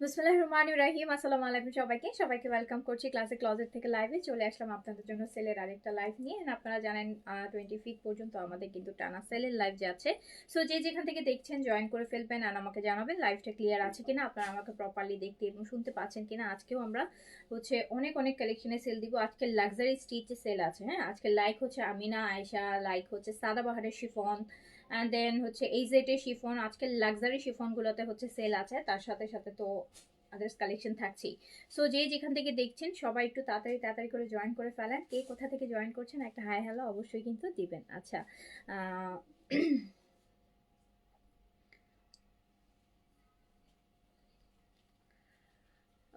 বিসমিল্লাহির রহমানির রহিম। আসসালামু আলাইকুম সবাইকে ওয়েলকাম করছি ক্লাসিক ক্লজেট থেকে লাইভে চলে আসলাম আপনাদের জন্য সেলের আরেকটা লাইভ নিয়ে। আপনারা জানেন 25 পর্যন্ত আমাদের কিন্তু টানা সেলের লাইভ যাচ্ছে। সো যে যেখান থেকে দেখছেন জয়েন করে ফেলবেন আর আমাকে জানাবেন লাইভটা ক্লিয়ার আছে কিনা, আপনারা আমাকে প্রপারলি দেখতে এবং শুনতে পাচ্ছেন কিনা। আজকেও আমরা হচ্ছে অনেক কালেকশনে সেল দিব। আজকে লাক্সারি স্টিচে সেল আছে। হ্যাঁ, আজকে লাইক হচ্ছে আমিনা আয়েশা, লাইক হচ্ছে সাদাবাহারের শিফন, অ্যান্ড দেন হচ্ছে এইজেটের শিফন। আজকে লাক্সারি শিফনগুলোতে হচ্ছে সেল আছে, তার সাথে সাথে তো আদার্স কালেকশন থাকছেই। সো যে যেখান থেকে দেখছেন সবাই একটু তাড়াতাড়ি করে জয়েন করে ফেলেন। কে কোথা থেকে জয়েন করছেন একটা হাই হ্যালো অবশ্যই কিন্তু দিবেন। আচ্ছা,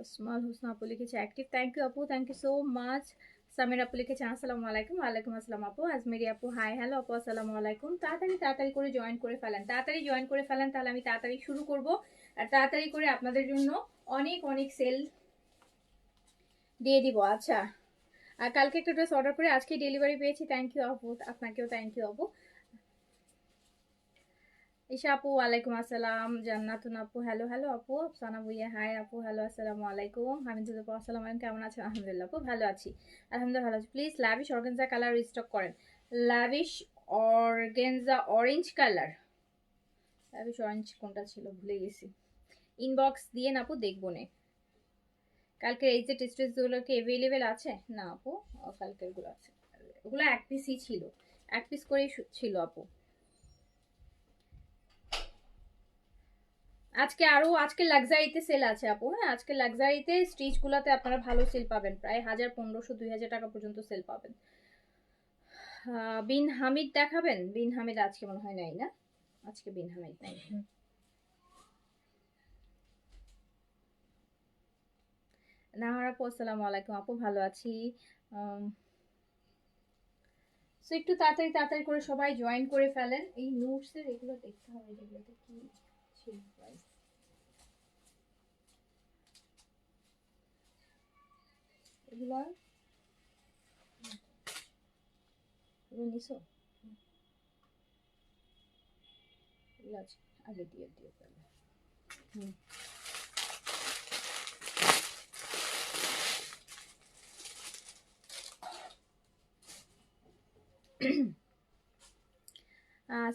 আসমাল হোসনা আপু লিখেছে অ্যাক্টিভ, থ্যাংক ইউ আপু, thank you so much. Samir আপু লিখেছেন আসসালামু আলাইকুম। ওয়ালাইকুম আসসালাম আপু। আজমেরি আপু হাই হ্যালো আপু, আসসালামু আলাইকুম। তাড়াতাড়ি করে জয়েন করে ফেলেন, তাহলে আমি তাড়াতাড়ি শুরু করব আর তাড়াতাড়ি করে আপনাদের জন্য অনেক সেল দিয়ে দিব। আচ্ছা, আর কালকে একটা ড্রেস অর্ডার করে আজকে ডেলিভারি পেয়েছি, থ্যাংক ইউ আপু, আপনাকেও থ্যাংক ইউ আপু। ঈশা আপু ওয়ালাইকুম আসসালাম। জান্নাতুন আপু হ্যালো আপু। সানা ভুইয়া হাই আপু, হ্যালো আসসালামু আলাইকুম। হামিদুল আপু আসসালামু আলাইকুম, কেমন আছেন? আলহামদুলিল্লাহ আপু ভালো আছি, আলহামদুলিল্লাহ ভালো আছি। Please lavish organza colour restock করেন। Lavish organza orange colour, lavish orange কোনটা ছিল ভুলে গেছি। ইনবক্স দিয়ে না আপু, দেখবো নে। কালকে এই যে টেস্ট গুলো কি অ্যাভেলেবেল আছে? না আপু, কালকের গুলো আছে, ওগুলো এক পিসই ছিল, এক পিস করেই ছিল আপু। আজকে লাক্সারিতে সেল আছে আপু। হ্যাঁ, আজকে লাক্সারিতে স্টিচ গুলাতে আপনারা ভালো সেল পাবেন, প্রায় 1500-2000 টাকা পর্যন্ত সেল পাবেন। বিন হামিদ দেখাবেন? বিন হামিদ আজকে মনে হয় নাই না, আজকে বিন হামিদ নাই। নাহার আপু আসসালামু আলাইকুম আপু, ভালো আছি। সো একটু তাড়াতাড়ি করে সবাই জয়েন করে ফেলেন। এই নোটসের এগুলো দেখতে হবে, যেগুলোতে কি ছিল প্রাইস। এগুলো নিছো, এগুলো আগে দিয়ে ফেলে।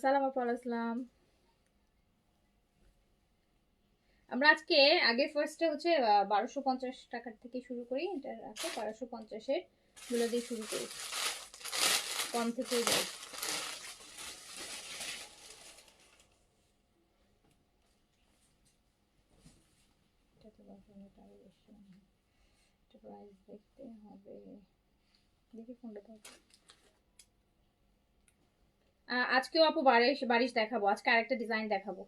সালাম আপু আসসালাম। আমরা আগে ফার্স্টে হচ্ছে 1250 টাকার থেকে শুরু করি। এটা রাখো 1250-এর গুলো দিয়ে শুরু করি, কম থেকে যাই। প্রাইস দেখতে হবে, দেখি কোনটা থাকে। আজকেও আপু বারিশ দেখাবো, আজকে আরেকটা ডিজাইন দেখাবো।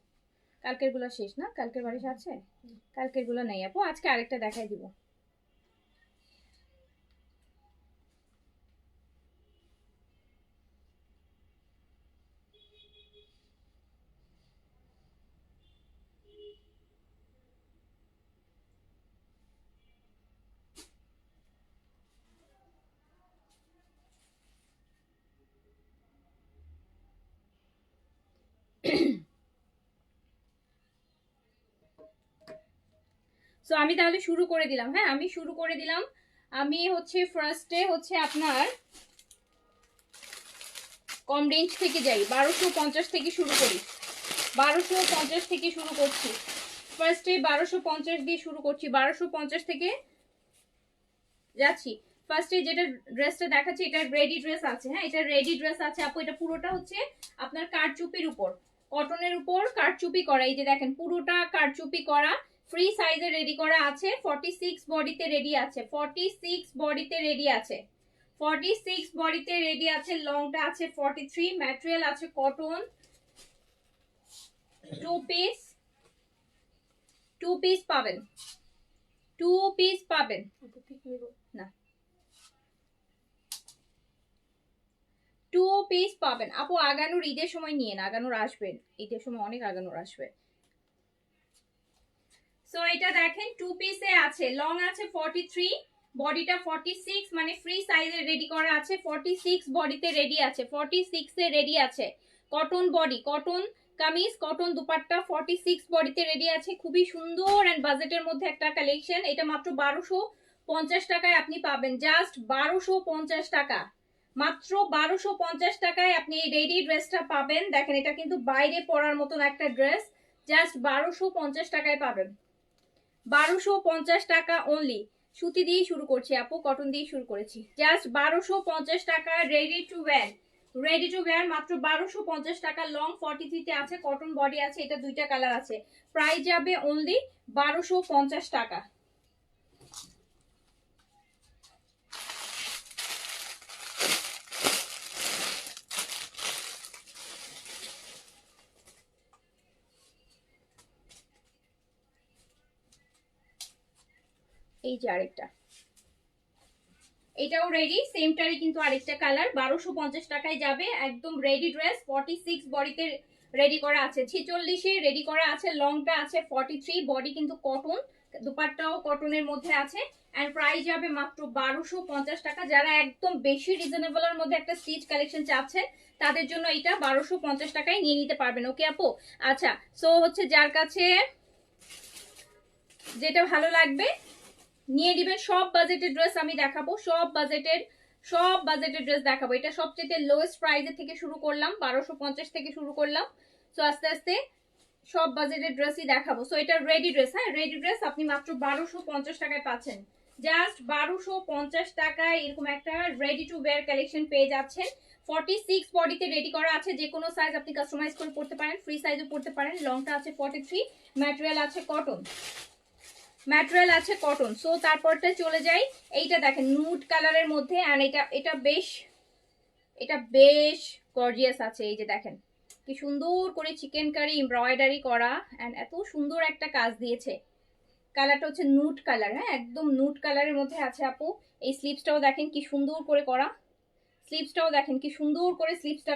কালকের গুলো শেষ না, কালকের বারিশ আছে, কালকের গুলো নেই আপু, আজকে আরেকটা দেখাই দিব। সো আমি তাহলে শুরু করে দিলাম। হ্যাঁ, আমি শুরু করে দিলাম। আমি হচ্ছে ফার্স্টে হচ্ছে আপনার কম রেঞ্জ থেকে যাই, 1250 থেকে শুরু করি। 1250 থেকে শুরু করছি, ফার্স্টে 1250 দিয়ে শুরু করছি, 1250 থেকে যাচ্ছি। ফার্স্টে যেটা ড্রেসটা দেখাচ্ছি, এটা রেডি ড্রেস আছে। হ্যাঁ, এটা রেডি ড্রেস আছে আপু। এটা পুরোটা হচ্ছে আপনার কারচুপির উপর, কটনের উপর কারচুপি করা। এই যে দেখেন, পুরোটা কারচুপি করা, ফ্রি সাইজে রেডি করা আছে। 46 বডিতে রেডি আছে, 46 বডিতে রেডি আছে, 46 বডিতে রেডি আছে। লংটা আছে 43, ম্যাটেরিয়াল আছে কটন। টু পিস পাবেন, টু পিস পাবেন না, টু পিস পাবেন আপু। আগানোর ঈদের সময় নিয়ে না, আগানোর আসবেন, ঈদের সময় অনেক আগানোর আসবে। সো এটা দেখেন টু পিসে আছে, লং আছে 43, বডিটা 46, মানে ফ্রি সাইজে রেডি করা আছে। 46 বডিতে রেডি আছে, 46 এ রেডি আছে। Cotton body, cotton kameez, cotton dupatta, 46 বডিতে রেডি আছে। খুবই সুন্দর এন্ড বাজেটের মধ্যে একটা কালেকশন। এটা মাত্র 1250 টাকায় আপনি পাবেন, জাস্ট 1250 টাকা, মাত্র 1250 টাকায় আপনি এই রেডি ড্রেসটা পাবেন। দেখেন এটা কিন্তু বাইরে পরার মতন একটা ড্রেস, জাস্ট 1250 টাকায় পাবেন, 1250 টাকা অনলি। সুতি দিয়ে শুরু করছি আপু, কটন দিয়ে শুরু করেছি। জাস্ট 1250 টাকা, ready to wire, ready to wire, মাত্র 1250 টাকা। লং 43 তে আছে, কটন বডি আছে, এটা দুইটা কালার আছে। প্রাইস যাবে অনলি 1250 টাকা। এই যে আরেকটা, এটাও রেডি, সেমটারই কিন্তু আরেকটা কালার। 1250 টাকায় যাবে, একদম রেডি ড্রেস। 46 বডিতে রেডি করা আছে, 46 এ রেডি করা আছে, লংটা আছে 43, বডি কিন্তু কটন, দুপাট্টাও কটনের মধ্যে আছে। এন্ড প্রাইস যাবে মাত্র 1250 টাকা। যারা একদম বেশি রিজনেবলের মধ্যে একটা স্টিচ কালেকশন চাচ্ছেন তাদের জন্য এটা 1250 টাকায় নিয়ে নিতে পারবেন। ওকে আপু, আচ্ছা। সো হচ্ছে যার কাছে যেটা ভালো লাগবে নিয়ে দিবেন। সব বাজেটের ড্রেস আমি দেখাবো, সব বাজেটের ড্রেস দেখাবো। এটা সবচেয়ে লোয়েস্ট প্রাইসের থেকে শুরু করলাম, 1250 থেকে শুরু করলাম। সো আস্তে আস্তে সব বাজেটের ড্রেসই দেখাবো। সো এটা রেডি ড্রেস, হ্যাঁ রেডি ড্রেস আপনি মাত্র 1250 টাকায় পাচ্ছেন, জাস্ট 1250 টাকায় এরকম একটা রেডি টু ওয়্যার কালেকশন পেয়ে যাচ্ছেন। 46 বডিতে রেডি করা আছে, যে কোনো সাইজ আপনি কাস্টমাইজ করে পড়তে পারেন, ফ্রি সাইজও পড়তে পারেন। লংটা আছে 43, ম্যাটেরিয়াল আছে কটন, ম্যাটেরিয়াল আছে কটন। সো তারপরটা চলে যাই, এইটা দেখেন নুড কালারের মধ্যে, এন্ড এটা বেশ গর্জিয়াস আছে। এই যে দেখেন কি সুন্দর করে চিকেন কারি এমব্রয়ডারি করা, এন্ড এত সুন্দর একটা কাজ দিয়েছে। কালারটা হচ্ছে নুড কালার, হ্যাঁ একদম নুড কালারের মধ্যে আছে আপু। এই স্লিভসটাও দেখেন কি সুন্দর করে করা, স্লিভসটাও দেখেন কি সুন্দর করে স্লিভসটা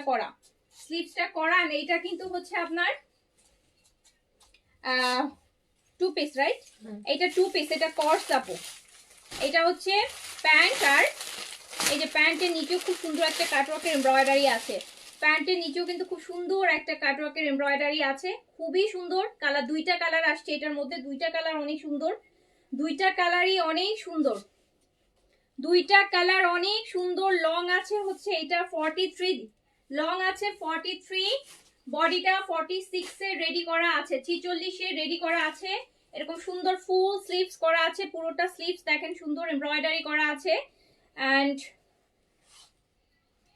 করা। এইটা কিন্তু হচ্ছে আপনার টু পিস, রাইট? এটা টু পিস, এটা কর্স আপু। এটা হচ্ছে প্যান্ট, আর এই যে প্যান্টের নিচেও খুব সুন্দর একটা কাটওয়ার্কের এমব্রয়ডারি আছে। প্যান্টের নিচেও কিন্তু খুব সুন্দর একটা কাটওয়ার্কের এমব্রয়ডারি আছে, খুবই সুন্দর। কালার দুইটা কালার আসছে এটার মধ্যে, দুইটা কালার অনেক সুন্দর, দুইটা কালারই অনেক সুন্দর, দুইটা কালার অনেক সুন্দর। লং আছে হচ্ছে এটা 43, লং আছে 43, বডিটা 46 এ রেডি করা আছে, 46 এ রেডি করা আছে। এরকম সুন্দর ফুল স্লিভস করা আছে, পুরোটা স্লিভস দেখেন সুন্দর এমব্রয়ডারি করা আছে। এন্ড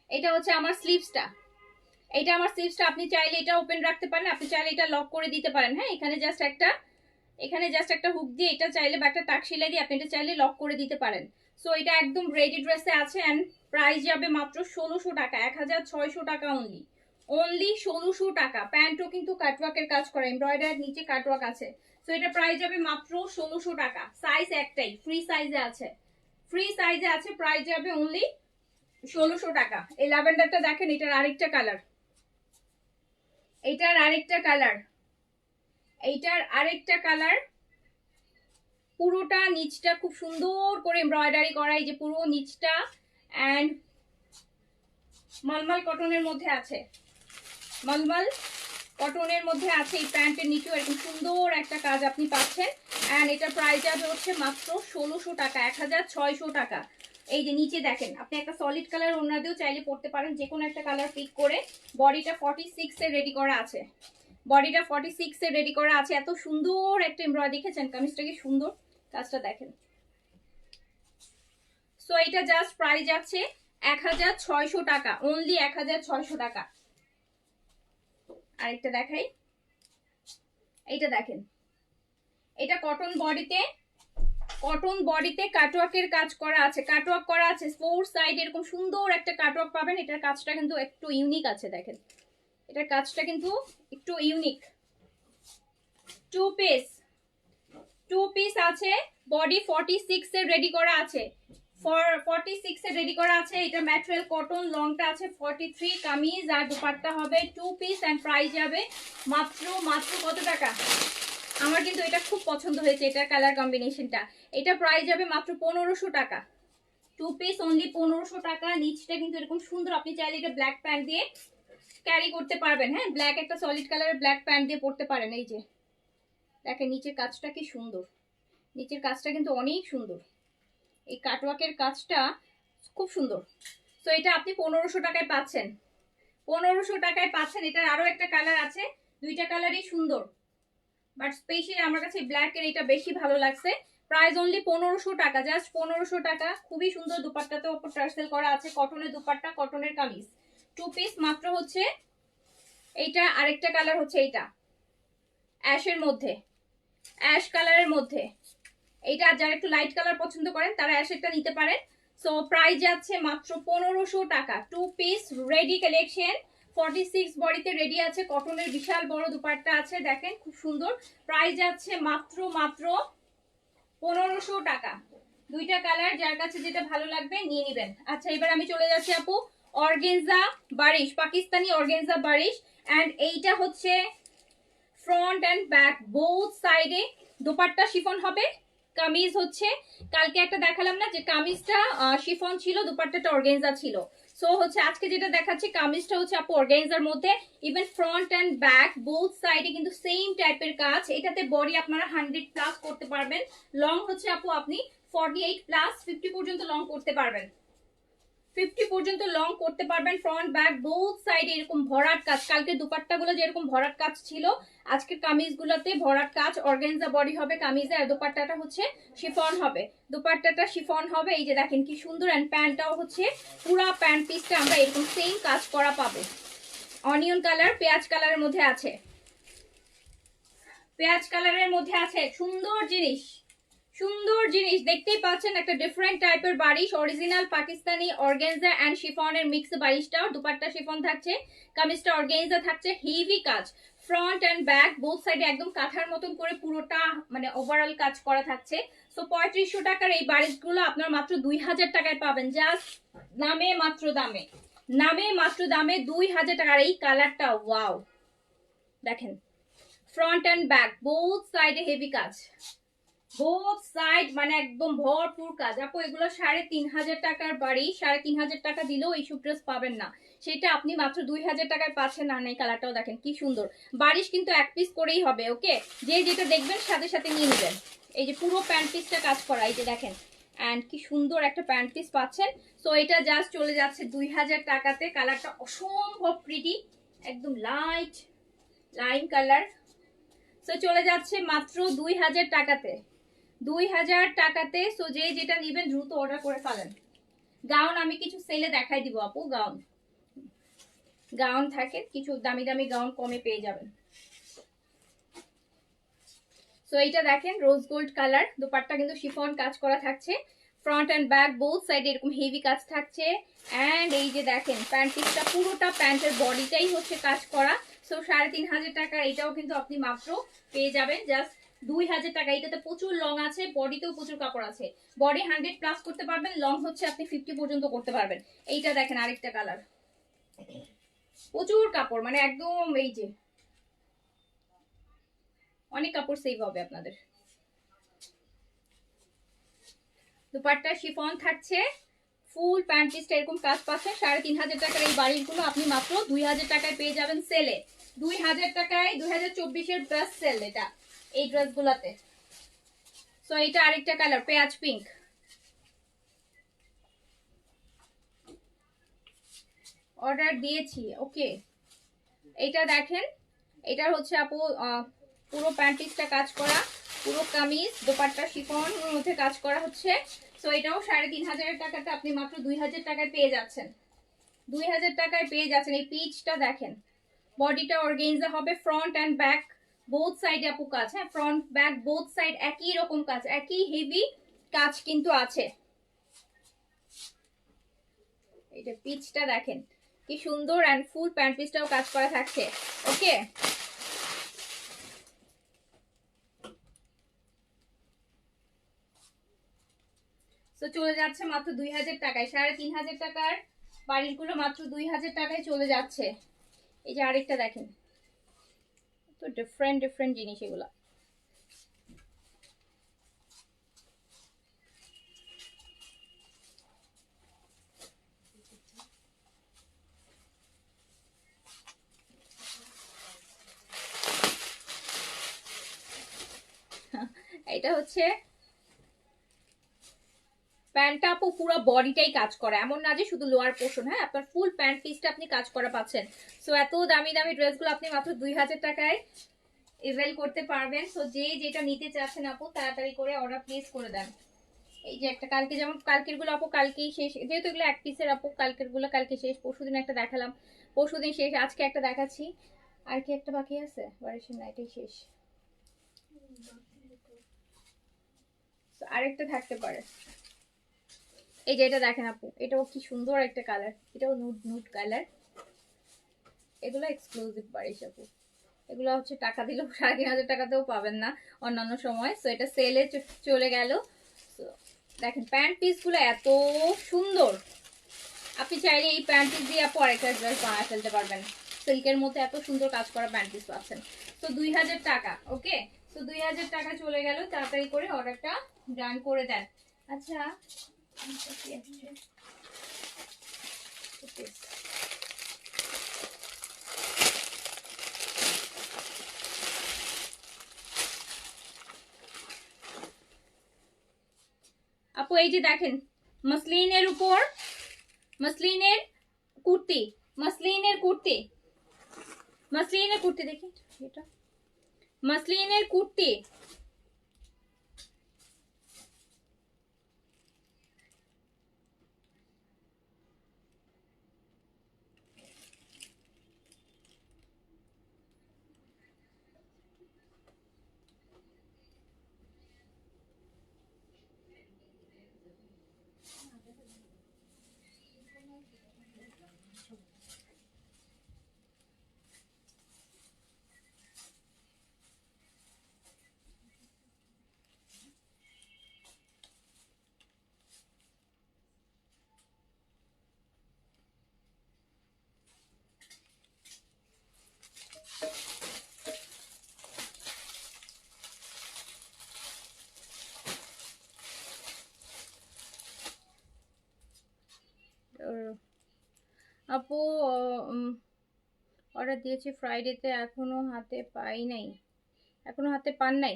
এটা হচ্ছে আমার স্লিভসটা, এটা আমার স্লিভসটা। আপনি চাইলে এটা ওপেন রাখতে পারেন, আপনি চাইলে এটা লক করে দিতে পারেন, হ্যাঁ এখানে জাস্ট একটা হুক দিয়ে এটা চাইলে বা একটা টাক সেলাই দিয়ে আপনি এটা চাইলে লক করে দিতে পারেন। সো এটা একদম রেডি ড্রেসে আছে, এন্ড প্রাইস যাবে মাত্র 1600 টাকা, 1600 টাকা অনলি, অনলি 1600 টাকা। প্যান্টও কিন্তু কাটওয়ার্কের কাজ করা, এমব্রয়ডারির নিচে কাটওয়ার্ক আছে। সো এটা প্রাইস যাবে মাত্র 1600 টাকা। সাইজ একটাই, ফ্রি সাইজে আছে, ফ্রি সাইজে আছে। প্রাইস যাবে অনলি 1600 টাকা। এই ল্যাভেন্ডারটা দেখেন, এটার আরেকটা কালার, এইটার আরেকটা কালার, এইটার আরেকটা কালার। পুরোটা নিচটা খুব সুন্দর করে এমব্রয়ডারি করা, এই যে পুরো নিচটা, এন্ড মলমল কটনের মধ্যে আছে, মলমল কটনের মধ্যে আছে। এই প্যান্টের নিচেও এরকম সুন্দর একটা কাজ আপনি পাচ্ছেন, এন্ড এটা প্রাইস যাবে হচ্ছে মাত্র 1600 টাকা, 1600 টাকা। এই যে নিচে দেখেন, আপনি একটা সলিড কালার ওড়না দিয়েও চাইলে পড়তে পারেন, যে কোনো একটা কালার পিক করে। বডিটা 46 এ রেডি করা আছে, বডিটা 46 এ রেডি করা আছে। এত সুন্দর একটা এমব্রয়ডারি, দেখেছেন কামিজটা কি সুন্দর, কাজটা দেখেন। সো এটা জাস্ট প্রাইস যাচ্ছে 1600 টাকা, অনলি 1600 টাকা। আরেকটা দেখাই, এইটা দেখেন, এটা কটন বডিতে, কটন বডিতে কাটওয়ার্কের কাজ করা আছে, কাটওয়ার্ক করা আছে ফোর সাইড, এরকম সুন্দর একটা কাটওয়ার্ক পাবেন। এটার কাজটা কিন্তু একটু ইউনিক আছে, দেখেন এটার কাজটা কিন্তু একটু unique. Two piece, two piece আছে, বডি 46 এর রেডি করা আছে, 46 এর রেডি করা আছে। এটা ম্যাটেরিয়াল কটন, লংটা আছে 43, কামিজ আর দুপাট্টা হবে টু পিস এন্ড প্রাইস যাবে মাত্র মাত্র কত টাকা? আমার কিন্তু এটা খুব পছন্দ হয়েছে, এটা কালার কম্বিনেশনটা। এটা প্রাইস যাবে মাত্র 1500 টাকা। টু পিস অনলি 1500 টাকা। নিচটা কিন্তু এরকম সুন্দর, আপনি চাইলে এটা ব্ল্যাক প্যান্ট দিয়ে ক্যারি করতে পারবেন। হ্যাঁ, ব্ল্যাক একটা সলিড কালারের ব্ল্যাক প্যান্ট দিয়ে পরতে পারেন। এই যে দেখেন নিচের কাজটা কি সুন্দর, নিচের কাজটা কিন্তু অনেক সুন্দর, এই কাটওয়ার্কের কাজটা খুব সুন্দর। তো এটা আপনি 1500 টাকায় পাচ্ছেন, 1500 টাকায় পাচ্ছেন। এটার আরো একটা কালার আছে, দুইটা কালারই সুন্দর, বাট স্পেশালি আমার কাছে ব্ল্যাক এর এটা বেশি ভালো লাগছে। প্রাইস অনলি 1500 টাকা, জাস্ট 1500 টাকা। খুবই সুন্দর, দুপাট্টাতেও উপর টার্সেল করা আছে, কটনের দুপাট্টা, কটনের কামিজ, টু পিস মাত্র হচ্ছে এইটা। আরেকটা কালার হচ্ছে এইটা অ্যাশের মধ্যে, অ্যাশ কালারের মধ্যে। এইটা যারা একটু লাইট কালার পছন্দ করেন তারা অ্যাশেরটা নিতে পারেন। সো প্রাইস যাচ্ছে মাত্র 1500 টাকা। টু পিস রেডি কালেকশন, 46 বডিতে রেডি আছে, কটনের বিশাল বড় দুপাট্টা আছে, দেখেন খুব সুন্দর। প্রাইস যাচ্ছে মাত্র মাত্র 1500 টাকা। দুইটা কালার, যার কাছে যেটা ভালো লাগবে নিয়ে নেবেন। আচ্ছা, এবার আমি চলে যাচ্ছি আপু অর্গেনজা বারিশ, পাকিস্তানি অর্গেনজা বারিশ। এন্ড এইটা হচ্ছে ফ্রন্ট এন্ড ব্যাক বোথ সাইডে দোপাট্টা শিফন হবে, কামিজ হচ্ছে কালকে একটা দেখালাম না যে কামিজটা শিফন ছিল, দুপাট্টাটা অর্গানজা ছিল। সো হচ্ছে আজকে যেটা দেখাচ্ছি কামিজটা হচ্ছে আপু অর্গানজার মধ্যে। Even front and back both সাইডে কিন্তু সেম টাইপের কাজ। এটাতে বডি আপনারা 100 প্লাস করতে পারবেন। লং হচ্ছে আপু আপনি 48 প্লাস 50 পর্যন্ত লং করতে পারবেন, 50 পর্যন্ত লং করতে পারবেন। ফ্রন্ট ব্যাক বোথ সাইডে এরকম ভরাট কাজ, কালকে দুপাট্টাগুলো যেরকম ভরাট কাজ ছিল আজকের কামিজগুলোতে ভরাট কাজ। অর্গানজা বডি হবে কামিজে, আর দুপাট্টাটা হচ্ছে শিফন হবে, দুপাট্টাটা শিফন হবে। এই যে দেখেন কি সুন্দর। এন্ড প্যান্টটাও হচ্ছে পুরা প্যান্ট পিসটা আমরা এরকম সেম কাজ করা পাবো। অনিয়ন কালার, পেঁয়াজ কালারের মধ্যে আছে, পেঁয়াজ কালারের মধ্যে আছে। সুন্দর জিনিস, সুন্দর জিনিস দেখতেই পাচ্ছেন। একটা ডিফারেন্ট টাইপের বারিশ, অরিজিনাল পাকিস্তানি অর্গানজা এন্ড শিফনের মিক্স বারিশটা। দুপাট্টা শিফন থাকছে, কামিজটা অর্গানজা থাকছে, হেভি কাজ। ফ্রন্ট এন্ড ব্যাক বোথ সাইডে একদম কাঁথার মতন করে পুরোটা মানে ওভারঅল কাজ করা থাকছে। সো 3500 টাকার এই বারিশগুলো আপনার মাত্র 2000 টাকায় পাবেন, জাস্ট নামে মাত্র দামে, নামে মাত্র দামে 2000 টাকার। এই কালারটা ওয়াও, দেখেন ফ্রন্ট এন্ড ব্যাক বোথ সাইডে হেভি কাজ, বোথ সাইড মানে একদম ভরপুর কাজ। আপু এগুলো 3500 টাকার বাড়ি, 3500 টাকা দিলেও এইসব ড্রেস পাবেন না, সেটা আপনি মাত্র 2000 টাকায় পাচ্ছেন। আর এই কালারটাও দেখেন কি সুন্দর। বারিশ কিন্তু এক পিস করেই হবে, ওকে, যে যেটা দেখবেন সাথে সাথে নিয়ে নেবেন। এই যে পুরো প্যান্ট পিসটা কাজ করা, এই যে দেখেন এন্ড কি সুন্দর একটা প্যান্ট পিস পাচ্ছেন। সো এটা জাস্ট চলে যাচ্ছে 2000 টাকাতে। কালারটা অসম্ভব প্রিটি, একদম লাইট লাইম কালার। সো চলে যাচ্ছে মাত্র 2000 টাকাতে, 2000 টাকাতে। সো যে যেটা নেবেন দ্রুত অর্ডার করে ফেলেন। গাউন আমি কিছু সেলে দেখাই দিব আপু, গাউন গাউন থাকে কিছু দামি দামি গাউন কমে পেয়ে যাবেন। সো এইটা দেখেন রোজ গোল্ড কালার, দুপাট্টা কিন্তু শিফন কাজ করা থাকছে, ফ্রন্ট এন্ড ব্যাক বোথ সাইডে এরকম হেভি কাজ থাকছে। এন্ড এই যে দেখেন প্যান্ট পিসটা পুরোটা প্যান্টের বডিটাই হচ্ছে কাজ করা। সো 3500 টাকা এটাও কিন্তু আপনি মাত্র পেয়ে যাবেন জাস্ট 2000 টাকা। এটাতে প্রচুর লং আছে, বডিতেও প্রচুর কাপড় আছে, বডি 100 প্লাস করতে পারবেন, লং হচ্ছে আপনি 50 পর্যন্ত করতে পারবেন। এইটা দেখেন আরেকটা কালার, প্রচুর কাপড় মানে একদম এই যে অনেক কাপড় সেভ হবে আপনাদের। দুপাট্টা শিফন থাকছে, ফুল প্যান্ট পিসটা এরকম কাজ পাচ্ছেন। 3500 টাকার এই বাড়িগুলো আপনি মাত্র 2000 টাকায় পেয়ে যাবেন সেলে, 2000 টাকায়। 2024-এর বেস্ট সেল এটা এই ড্রেসগুলোতে। সো এটা আরেকটা কালার পেঁয়াজ পিঙ্ক, অর্ডার দিয়েছি, ওকে। এটা দেখেন, এটা হচ্ছে আপু পুরো প্যান্ট পিসটা কাজ করা, পুরো কামিজ দোপাট্টা শিফন মধ্যে কাজ করা হচ্ছে। সো এটাও 3500 টাকাতে আপনি মাত্র 2000 টাকায় পেয়ে যাচ্ছেন, 2000 টাকায় পেয়ে যাচ্ছেন। এই পিচটা দেখেন, বডিটা অর্গানজা হবে, ফ্রন্ট এন্ড ব্যাক বোথ সাইডে আপু কাজ। হ্যাঁ, ফ্রন্ট ব্যাক বোথ সাইড একই রকম কাজ, একই হেভি কাজ কিন্তু আছে। এটা পিচটা দেখেন কি সুন্দর, এন্ড ফুল প্যান্ট পিসটাও কাজ করা থাকছে, ওকে। চলে যাচ্ছে মাত্র 2000 টাকায়, 3500 টাকার বাড়িগুলো মাত্র 2000 টাকায় চলে যাচ্ছে। এই যে আরেকটা দেখেন, তো ডিফারেন্ট ডিফারেন্ট জিনিস এগুলো। এটা হচ্ছে প্যান্টটা আপু পুরো বডিটাই কাজ করে, এমন না যে শুধু লোয়ার পোর্শন, হ্যাঁ আপনার ফুল প্যান্ট পিসটা আপনি কাজ করা পাচ্ছেন। সো এত দামি দামি ড্রেসগুলো আপনি মাত্র 2000 টাকায় এভেল করতে পারবেন। সো যে যেটা নিতে চাচ্ছেন আপু তাড়াতাড়ি করে অর্ডার প্লেস করে দেন। এই যে একটা কালকে, যেমন কালকের গুলো আপু কালকেই শেষ, যেহেতু এগুলো এক পিসের আপু, কালকের গুলো কালকে শেষ, পরশুদিন একটা দেখালাম, পরশুদিন শেষ, আজকে একটা দেখাচ্ছি, আর কি একটা বাকি আছে বারিশের না, এটাই শেষ, আরেকটা থাকতে পারে। এই যে এটা দেখেন আপু, এটাও কি সুন্দর একটা কালার, এটাও নুড নুড কালার, এগুলো এক্সক্লুসিভ বারিশ আপু, এগুলো হচ্ছে টাকা দিলেও 3500 টাকাতেও পাবেন না অন্যান্য সময়। সো এটা সেলে চলে গেল। দেখেন প্যান্ট পিস গুলো এত সুন্দর, আপনি চাইলে এই প্যান্ট পিস দিয়ে আপু আরেকটা ড্রেস বানিয়ে ফেলতে পারবেন। সিল্কের মধ্যে এত সুন্দর কাজ করা প্যান্ট পিস পাচ্ছেন। তো 2000 টাকা, ওকে। তো 2000 টাকা চলে গেল, তাড়াতাড়ি করে অর্ডারটা ডান করে দেন। আচ্ছা আপু এই যে দেখেন মসলিনের উপর মসলিনের কুর্তি, মসলিনের কুর্তি, মসলিনের কুর্তি দেখি, এটা মসলিনের কুর্তি, আপু অর্ডার দিয়েছি ফ্রাইডেতে, এখনো হাতে পাই নাই, এখনো হাতে পান নাই।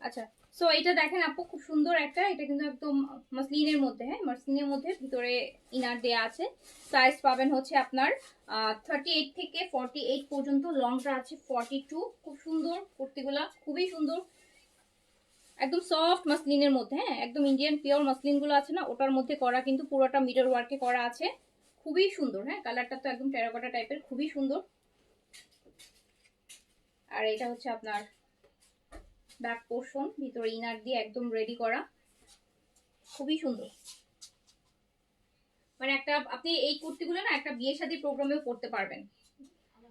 আচ্ছা, সো এটা দেখেন আপু খুব সুন্দর একটা, এটা কিন্তু একদম মসলিনের মধ্যে, হ্যাঁ মসলিনের মধ্যে ভিতরে ইনার দেয়া আছে। সাইজ পাবেন হচ্ছে আপনার 38 থেকে 48 পর্যন্ত, লংটা আছে 42। খুব সুন্দর কুর্তিগুলা, খুবই সুন্দর, একদম সফট মসলিনের মধ্যে, হ্যাঁ একদম ইন্ডিয়ান পিওর মসলিন গুলো আছে না ওটার মধ্যে করা, কিন্তু পুরোটা মিরর ওয়ার্কে করা আছে, খুবই সুন্দর। হ্যাঁ কালারটা তো একদম টেরাকোটা টাইপের, খুবই সুন্দর। আর এটা হচ্ছে আপনার ব্যাক পোর্শন, ভিতরে ইনার দিয়ে একদম রেডি করা, খুবই সুন্দর। মানে একটা আপনি এই কুর্তিগুলো না একটা বিয়ে শাদী প্রোগ্রামেও পড়তে পারবেন,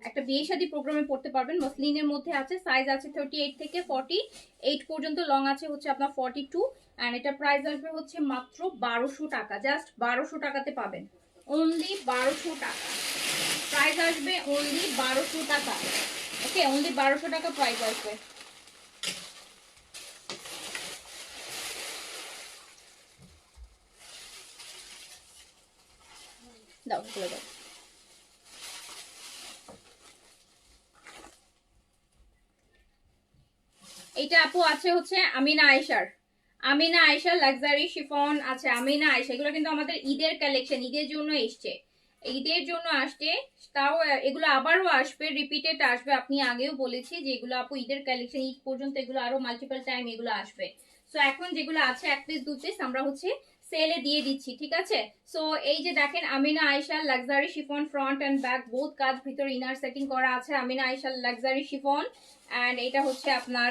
একটা বিয়ে শাদী প্রোগ্রামে পড়তে পারবেন। মসলিনের মধ্যে আছে, সাইজ আছে 38 থেকে 48 পর্যন্ত, লং আছে হচ্ছে আপনার 42। এন্ড এটা প্রাইস আসবে হচ্ছে মাত্র 1200 টাকা, জাস্ট 1200 টাকাতে পাবেন, অনলি 1200 টাকা প্রাইস আসবে, অনলি 1200 টাকা, ওকে অনলি 1200 টাকা প্রাইস আসবে। দাও খুলে দাও। এটা আপু আছে হচ্ছে আমিনা আয়েশার, আমিনা আয়েশা লাক্সারি শিফন আছে, আমিনা আয়েশা, এগুলো কিন্তু আমাদের ঈদের কালেকশন, ঈদের জন্য এসছে, ঈদের জন্য আসছে, তাও এগুলো আবারও আসবে, রিপিটেড আসবে। আপনি আগেও বলেছি যে এগুলো আপু ঈদের কালেকশন, ঈদ পর্যন্ত এগুলো আরো মাল্টিপল টাইম এগুলো আসবে। সো এখন যেগুলো আছে 1 পিস 2 পিস আমরা হচ্ছে সেলে দিয়ে দিচ্ছি, ঠিক আছে। সো এই যে দেখেন Amina Ayesha luxury chiffon, front and back both কাজ, ভিতর ইনার সেটিং করা আছে, Amina Ayesha luxury chiffon. And এটা হচ্ছে আপনার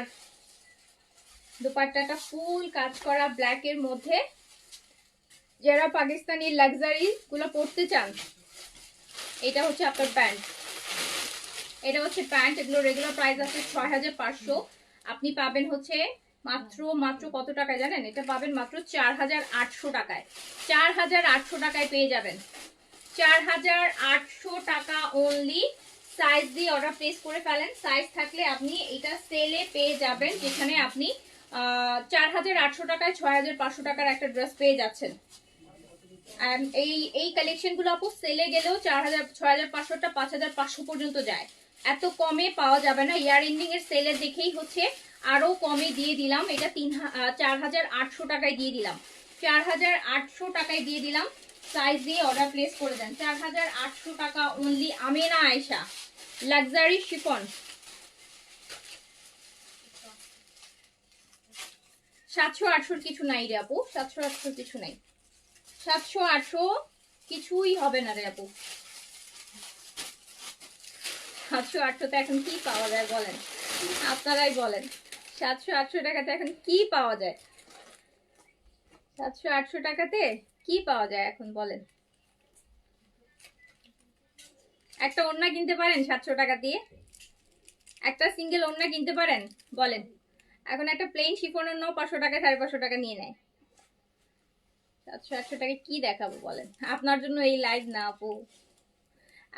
দুপাট্টাটা ফুল কাজ করা ব্ল্যাক এর মধ্যে, যারা পাকিস্তানি লাক্সারি গুলো পড়তে চান। এটা হচ্ছে আপনার প্যান্ট, এটা হচ্ছে প্যান্ট, এগুলো রেগুলার প্রাইস আছে 6500, আপনি পাবেন হচ্ছে মাত্র মাত্র কত টাকায় জানেন? এটা পাবেন মাত্র 4800 টাকায়। 4800 টাকায় পেয়ে যাবেন। 4800 টাকা অনলি। সাইজ দিয়ে অর্ডার প্লেস করে ফেলেন। সাইজ থাকলে আপনি এটা সেলে পেয়ে যাবেন, যেখানে আপনি 4800 টাকায় 6500 টাকার একটা ড্রেস পেয়ে যাচ্ছেন। এই কালেকশনগুলো আপু সেলে গেলেও 4000 6500টা 5500 পর্যন্ত যায়। এত কমে পাওয়া যাবে না। ইয়ার এন্ডিং এর সেলে দেখেই হচ্ছে আরো কমে দিয়ে দিলাম। এটা 4800 টাকায় দিয়ে দিলাম। 4800 টাকায় দিয়ে দিলাম। সাইজ দিয়ে অর্ডার প্লেস করে দেন। 4800 টাকা only. Amina Ayesha luxury chiffon. 700-800 কিছু নাই রে আপু, 700-800 কিছু নাই। 700-800 কিছুই হবে না রে আপু। 700-800 তে এখন কি পাওয়া যায় বলেন, আপনারাই বলেন। 700-800 টাকাতে এখন কি পাওয়া যায়? 700-800 টাকাতে কি পাওয়া যায় এখন বলেন? একটা ওড়না কিনতে পারেন 700 টাকা দিয়ে? একটা সিঙ্গেল ওড়না কিনতে পারেন বলেন? এখন একটা প্লেন শিফনের নাও 500 টাকা 550 টাকা নিয়ে নেয়। 700-800 টাকা কি দেখাবো বলেন? আপনার জন্য এই লাইভ না আপু।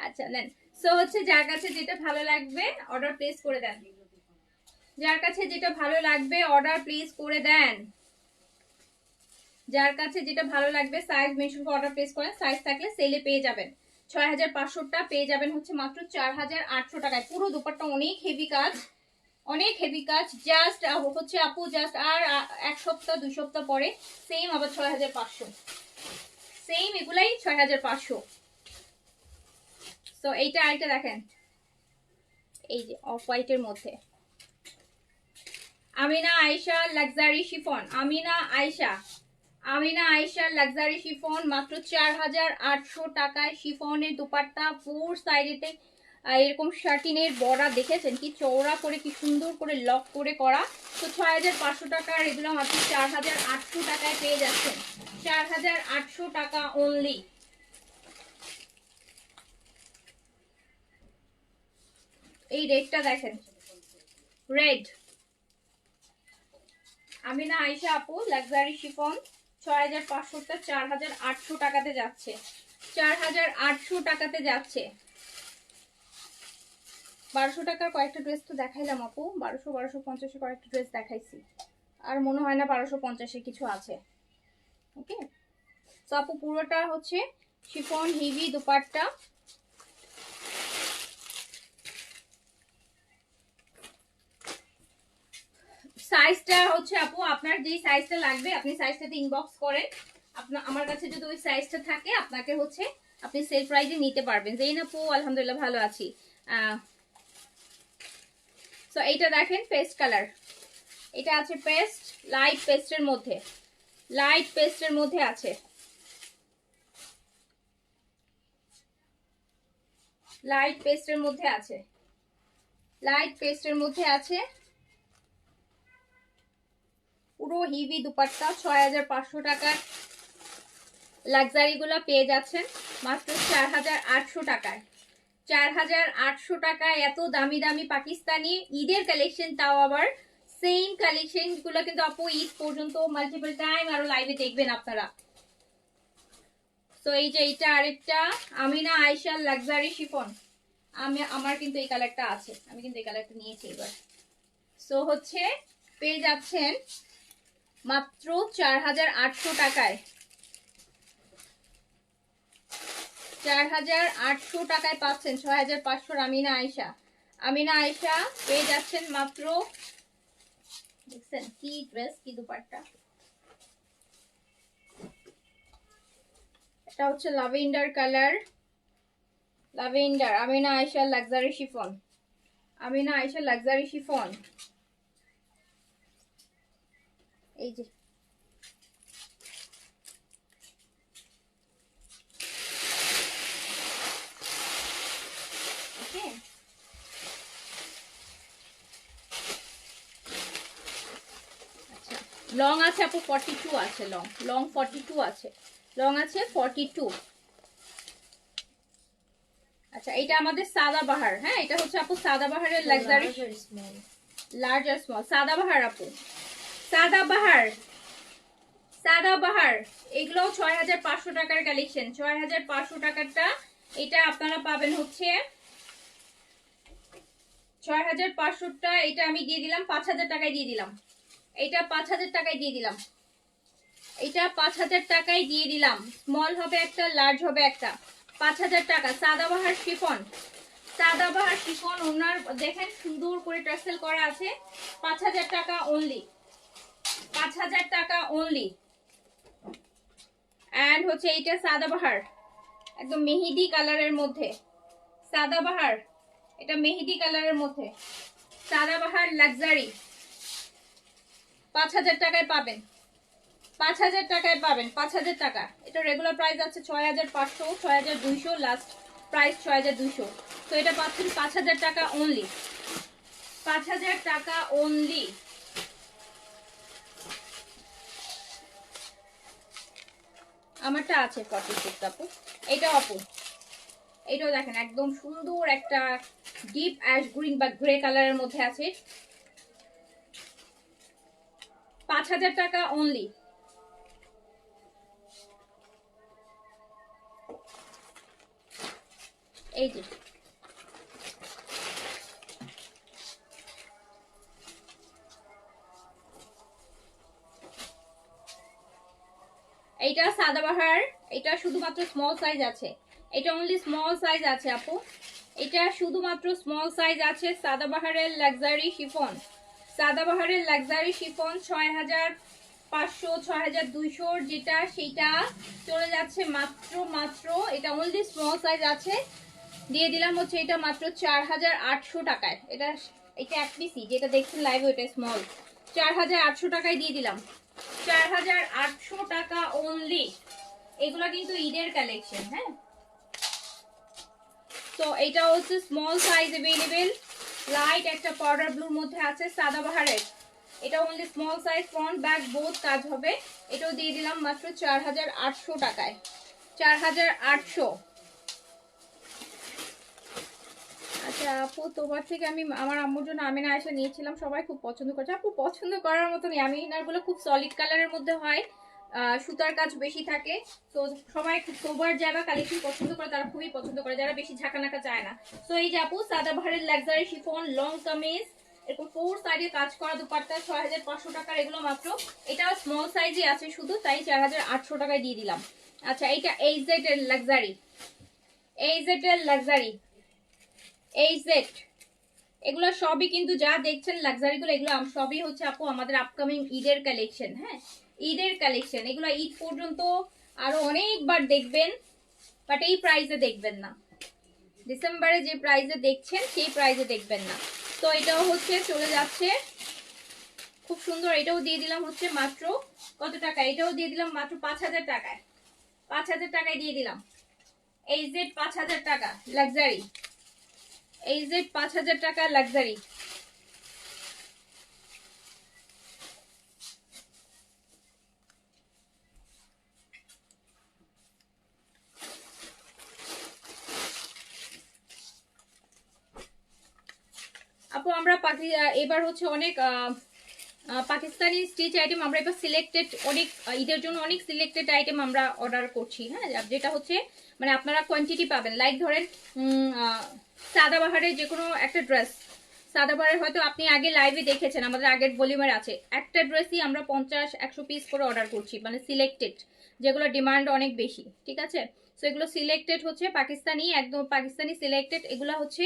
আচ্ছা নেন। সো হচ্ছে যার কাছে যেটা ভালো লাগবে অর্ডার প্লেস করে দেন। যার কাছে যেটা ভালো লাগবে অর্ডার প্লেস করে দেন। যার কাছে যেটা ভালো লাগবে সাইজ মেনশন করে অর্ডার প্লেস করেন। সাইজ থাকলে সেলে পেয়ে যাবেন। 6500টা পেয়ে যাবেন হচ্ছে মাত্র 4800 টাকায়। পুরো দুপাট্টা অনেক হেভি কাজ, অনেক হেভি কাজ। জাস্ট হচ্ছে আপু জাস্ট আর 1 সপ্তাহ 2 সপ্তাহ পরে সেম আবার 6500, সেম এগুলাই 6500। তো এইটা আরেকটা দেখেন, এই যে অফ হোয়াইটের মধ্যে Amina Ayesha luxury chiffon. Amina Ayesha luxury chiffon মাত্র 4800 টাকায়। শিফনের দুপাট্টা ফোর সাইডেতে এরকম শার্টিনের বড়া দেখেছেন কি চওড়া করে, কি সুন্দর করে লক করে করা। তো 6500 টাকার এগুলো মাত্র 4800 টাকায় পেয়ে যাচ্ছেন। 4800 টাকা অনলি। এই রেডটা দেখেন, রেড। আমিনা আয়েশা আপু লাক্সারি শিফন 6500টা 4800 টাকাতে যাচ্ছে। 4800 টাকাতে যাচ্ছে। 1200 টাকার কয়েকটা ড্রেস তো দেখাইলাম আপু। 1250 কয়েকটা ড্রেস দেখাইছি, আর মনে হয় না 1250 কিছু আছে। ওকে, তো আপু পুরোটা হচ্ছে শিফন হেভি দুপাট্টা। সাইজটা হচ্ছে আপু আপনার যেই সাইজটা লাগবে আপনি সাইজটাতে ইনবক্স করেন। আপনার আমার কাছে যদি ওই সাইজটা থাকে আপনাকে হচ্ছে আপনি সেল প্রাইসে নিতে পারবেন। যেই না আপু আলহামদুলিল্লাহ ভালো আছি। সো এইটা দেখেন পেস্ট কালার, এটা আছে পেস্ট, লাইট পেস্টের মধ্যে, লাইট পেস্টের মধ্যে আছে, লাইট পেস্টের মধ্যে আছে, লাইট পেস্টের মধ্যে আছে। পুরো হিভি দুপাট্টা 6500 টাকার লাক্সারি গুলা পেয়ে যাচ্ছেন মাত্র 4800 টাকায়। 4800 টাকায় এত দামি দামি পাকিস্তানি ঈদের কালেকশন, তাও আবার সেম কালেকশন গুলো কিন্তু আপু ঈদ পর্যন্ত মাল্টিপল টাইম আরো লাইভে দেখবেন আপনারা। তো এই যে এটা আরেকটা আমিনা আয়েশা লাক্সারি শিফন। আমার কিন্তু এই কালারটা আছে, আমি কিন্তু এই কালারটা নিয়েছি এবার। সো হচ্ছে পেয়ে যাচ্ছেন মাত্র 4800 টাকায়। 4800 টাকায় পাচ্ছেন 6500 আমিনা আয়েশা। আমিনা আয়েশা পেয়ে যাচ্ছেন মাত্র, দেখছেন কি ড্রেস কি দুপাট্টা। এটা হচ্ছে lavender colour, lavender. Amina Ayesha luxury chiffon, Amina Ayesha luxury chiffon. এই যে লং আছে আপু 42 আছে, লং লং 42 আছে, লং আছে 42। আচ্ছা এটা আমাদের সাদাবাহার। হ্যাঁ এটা হচ্ছে আপু সাদাবাহারের লাক্সারি, লার্জ আর স্মল সাদাবাহার আপু। সাদাবাহার, সাদাবাহার এগুলো 6500 টাকার কালেকশন। 6500 টাকারটা এটা আপনারা পাবেন হচ্ছে 6500টা, এটা আমি দিয়ে দিলাম 5000 টাকায় দিয়ে দিলাম। এটা 5000 টাকায় দিয়ে দিলাম। এটা 5000 টাকায় দিয়ে দিলাম। স্মল হবে একটা, লার্জ হবে একটা। 5000 টাকা। সাদাবাহার শিফন, সাদাবাহার শিফন ওনার দেখেন সুন্দর করে টার্সেল করা আছে। 5000 টাকা অনলি, 5000 টাকা অনলি। এন্ড হচ্ছে এইটা সাদাবাহার, একদম মেহেদি কালারের মধ্যে সাদাবাহার, এটা মেহেদি কালারের মধ্যে সাদাবাহার লাক্সারি 5000 টাকায় পাবেন। 5000 টাকায় পাবেন, 5000 টাকা। এটা রেগুলার প্রাইস আছে 6500, 6200, লাস্ট প্রাইস 6200। তো এটা পাচ্ছেন 5000 টাকা অনলি, 5000 টাকা অনলি। আমারটা আছে 46 আপু, এটা আপু এটাও দেখেন একদম সুন্দর একটা ডিপ অ্যাশ গ্রিন বা গ্রে কালারের মধ্যে আছে। 5000 টাকা অনলি। এই যে এইটা সাদাবাহার, এটা শুধুমাত্র স্মল সাইজ আছে, এটা অনলি স্মল সাইজ আছে আপু, এটা শুধুমাত্র স্মল সাইজ আছে। সাদাবাহারের লাক্সারি শিফন, সাদাবাহারের লাক্সারি শিফন 6500, 6200 যেটা সেটা চলে যাচ্ছে মাত্র মাত্র, এটা অনলি স্মল সাইজ আছে, দিয়ে দিলাম হচ্ছে এটা মাত্র 4800 টাকায়। এটা এটা এক পিসি যেটা দেখছেন লাইভে ওটা স্মল, 4800 টাকায় দিয়ে দিলাম। 4800 টাকা অনলি। এগুলা কিন্তু ঈদের কালেকশন। হ্যাঁ, তো এটা হচ্ছে স্মল সাইজ अवेलेबल, লাইট একটা পাউডার ব্লুর মধ্যে আছে সাদাবাহারের। এটা only small size, front back both কাজ হবে। এটাও দিয়ে দিলাম মাত্র 4800 টাকায়, 4800। আচ্ছা আপু, তোমার থেকে আমি আমার আম্মুর জন্য আমিনা আয়েশা নিয়েছিলাম, সবাই খুব পছন্দ করছে। আপু পছন্দ করার মতনই, আমি ইনারগুলো খুব সলিড কালারের মধ্যে হয়, সুতার কাজ বেশি থাকে, তো সবাই খুব সোবার যারা কালেকশন পছন্দ করে তারা খুবই পছন্দ করে, যারা বেশি ঝাঁকানাকা চায় না। তো এই যে আপু সাদাবাহারের লাক্সারি শিফন লং কামিজ, এরকম 4 সাইডে কাজ করা দুপাট্টা 6500 টাকার, এগুলো মাত্র। এটা স্মল সাইজই আছে শুধু, তাই 4800 টাকায় দিয়ে দিলাম। আচ্ছা এইটা এইচজেড এর লাক্সারি, এইচজেড এর লাক্সারি, এইচজেড এগুলো সবই কিন্তু যা দেখছেন লাক্সারি গুলো, এগুলো সবই হচ্ছে আপু আমাদের আপকামিং ঈদের কালেকশন। হ্যাঁ, ঈদের কালেকশন, এগুলো ঈদ পর্যন্ত আরো অনেকবার দেখবেন, বাট এই প্রাইসে দেখবেন না, ডিসেম্বরে যে প্রাইসে দেখছেন সেই প্রাইসে দেখবেন না। তো এটাও হচ্ছে চলে যাচ্ছে খুব সুন্দর। এটাও দিয়ে দিলাম হচ্ছে মাত্র কত টাকা, এটাও দিয়ে দিলাম মাত্র 5000 টাকায়, 5000 টাকায় দিয়ে দিলাম। এইচজেড 5000 টাকা লাক্সারি, এইচজেড 5000 টাকা লাক্সারি। আপু আমরা এবার হচ্ছে অনেক পাকিস্তানি স্টিচ আইটেম আমরা এবার সিলেক্টেড, অনেক ঈদের জন্য অনেক সিলেক্টেড আইটেম আমরা অর্ডার করছি। হ্যাঁ, যেটা হচ্ছে মানে আপনারা কোয়ান্টিটি পাবেন। লাইক ধরেন সাদাবাহারের যে কোনো একটা ড্রেস, সাদাবাহারের হয়তো আপনি আগে লাইভে দেখেছেন, আমাদের আগের ভলিউমের আছে, একটা ড্রেসই আমরা 50-100 পিস করে অর্ডার করছি, মানে সিলেক্টেড, যেগুলো ডিমান্ড অনেক বেশি। ঠিক আছে, তো এগুলো সিলেক্টেড হচ্ছে পাকিস্তানি, একদম পাকিস্তানি সিলেক্টেড। এগুলো হচ্ছে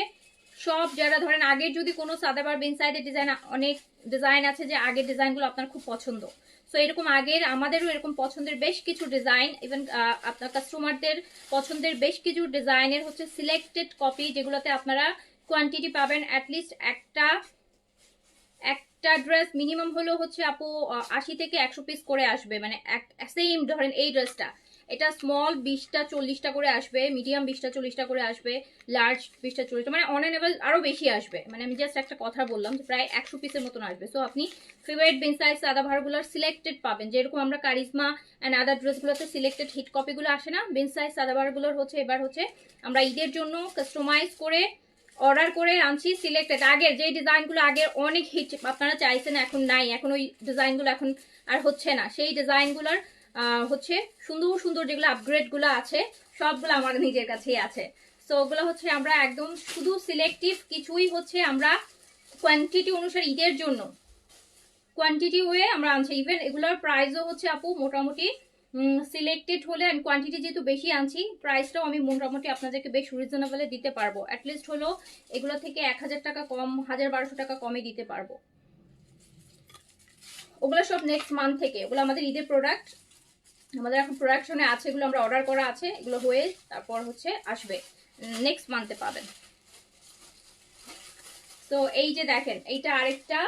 সব যারা ধরেন আগের যদি কোনো সাদাবার বিন সাইডের ডিজাইন, অনেক ডিজাইন আছে যে আগের ডিজাইনগুলো আপনার খুব পছন্দ, সো এরকম আগের আমাদেরও এরকম পছন্দের বেশ কিছু ডিজাইন, ইভেন আপনার কাস্টমারদের পছন্দের বেশ কিছু ডিজাইনের হচ্ছে সিলেক্টেড কপি, যেগুলোতে আপনারা কোয়ান্টিটি পাবেন অ্যাটলিস্ট একটা ড্রেস মিনিমাম হলো হচ্ছে আপু 80 থেকে 100 পিস করে আসবে, মানে সেম ধরেন এই ড্রেসটা, এটা স্মল 20টা 40টা করে আসবে, মিডিয়াম 20টা 40টা করে আসবে, লার্জ 20টা 40টা, মানে অন এন এভারেজ আরো বেশি আসবে। মানে আমি জাস্ট একটা কথা বললাম যে প্রায় 100 পিসের মতন আসবে। সো আপনি ফেভারিট বিন সাইজ সাদাবাহারগুলোর সিলেক্টেড পাবেন, যেরকম আমরা কারিজমা অ্যান্ড আদার ড্রেসগুলোতে সিলেক্টেড হিট কপিগুলো আসে না, বিন সাইজ সাদাবাহারগুলোর হচ্ছে এবার হচ্ছে আমরা ঈদের জন্য কাস্টমাইজ করে অর্ডার করে আনছি সিলেক্টেড। আগের যে ডিজাইনগুলো আগের অনেক হিট আপনারা চাইছেন, এখন নাই, এখন ওই ডিজাইনগুলো এখন আর হচ্ছে না। সেই ডিজাইনগুলোর হচ্ছে সুন্দর সুন্দর যেগুলো আপগ্রেডগুলো আছে সবগুলো আমার নিজের কাছেই আছে। সো ওগুলো হচ্ছে আমরা একদম শুধু সিলেক্টিভ কিছুই হচ্ছে আমরা কোয়ান্টিটি অনুসারে ঈদের জন্য কোয়ান্টিটি ওয়ে আমরা আনছি। ইভেন এগুলোর প্রাইসও হচ্ছে আপু মোটামুটি সিলেক্টেড হলে আমি কোয়ান্টিটি যেহেতু বেশি আনছি, প্রাইসটাও আমি মোটামুটি আপনাদেরকে বেশ রিজনেবলে দিতে পারবো। অ্যাটলিস্ট হলো এগুলো থেকে 1000 টাকা কম, 1200 টাকা কমে দিতে পারবো। ওগুলো সব নেক্সট মান্থ থেকে, ওগুলো আমাদের ঈদের প্রোডাক্ট, আমাদের এখন প্রোডাকশনে আছে, এগুলো আমরা অর্ডার করা আছে, এগুলো হয়ে তারপর হচ্ছে আসবে, নেক্সট মান্থে পাবেন। তো এই যে দেখেন এইটা আরেকটা,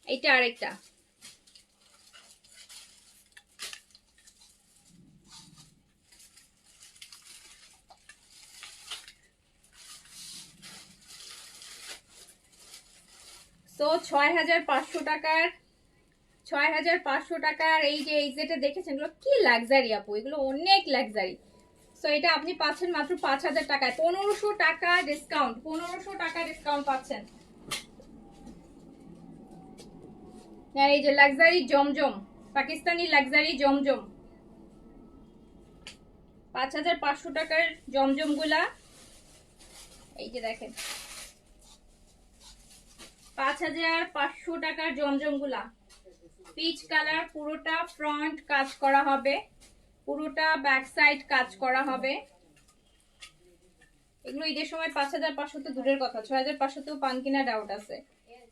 এইটা আরেকটা, তো 6500 টাকার, 6500 টাকার এই যে যেটা দেখেছেন এগুলো কি লাক্সারি আপু, এগুলো অনেক লাক্সারি। সো এটা আপনি পাচ্ছেন মাত্র 5000 টাকায়, 1500 টাকা ডিসকাউন্ট, 1500 টাকা ডিসকাউন্ট পাচ্ছেন। এই যে লাক্সারি জমজম, পাকিস্তানি লাক্সারি জমজম, 5500 টাকার জমজম গুলা, এই যে দেখেন 5500 টাকার জমজম গুলা, পিচ কালার, পুরোটা ফ্রন্ট কাজ করা হবে, পুরোটা ব্যাক সাইড কাজ করা হবে। এগুলো ঈদের সময় 5500 তো দূরের কথা, 6500 তেও পান কিনা ডাউট আছে।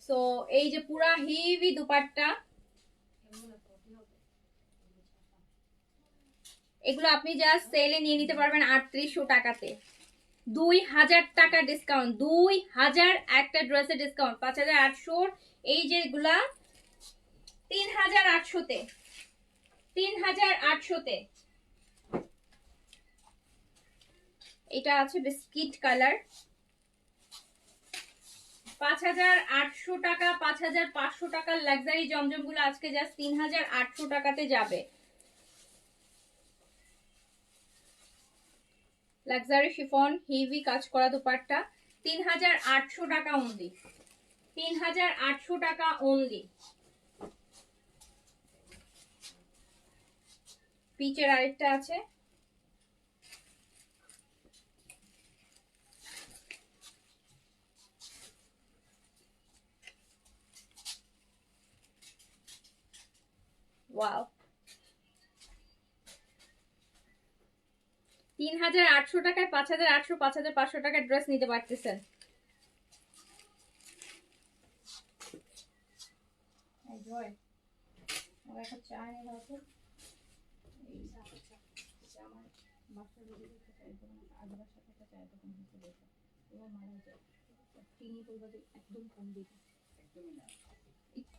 সো এই যে পুরা হেভি দুপাট্টা, এগুলো আপনি জাস্ট সেলে নিয়ে নিতে পারবেন 3800 টাকাতে, 2000 টাকা ডিসকাউন্ট, 2000 একটা ড্রেসের ডিসকাউন্ট, 5800 এই যেগুলা 3800 তে, 3800 তে। এটা আছে বিস্কিট কালার, 5800 টাকা, 5500 টাকার লাক্সারি জমজম গুলো আজকে জাস্ট 3800 টাকাতে যাবে। লাক্সারি শিফন হেভি কাজ করা দুপাট্টা, 3800 টাকা অনলি, 3800 টাকা অনলি। পিচের আরেকটা আছে, ওয়াও, 3800 টাকায় 5800, 5500 টাকার ড্রেস নিতে পারতেছেন।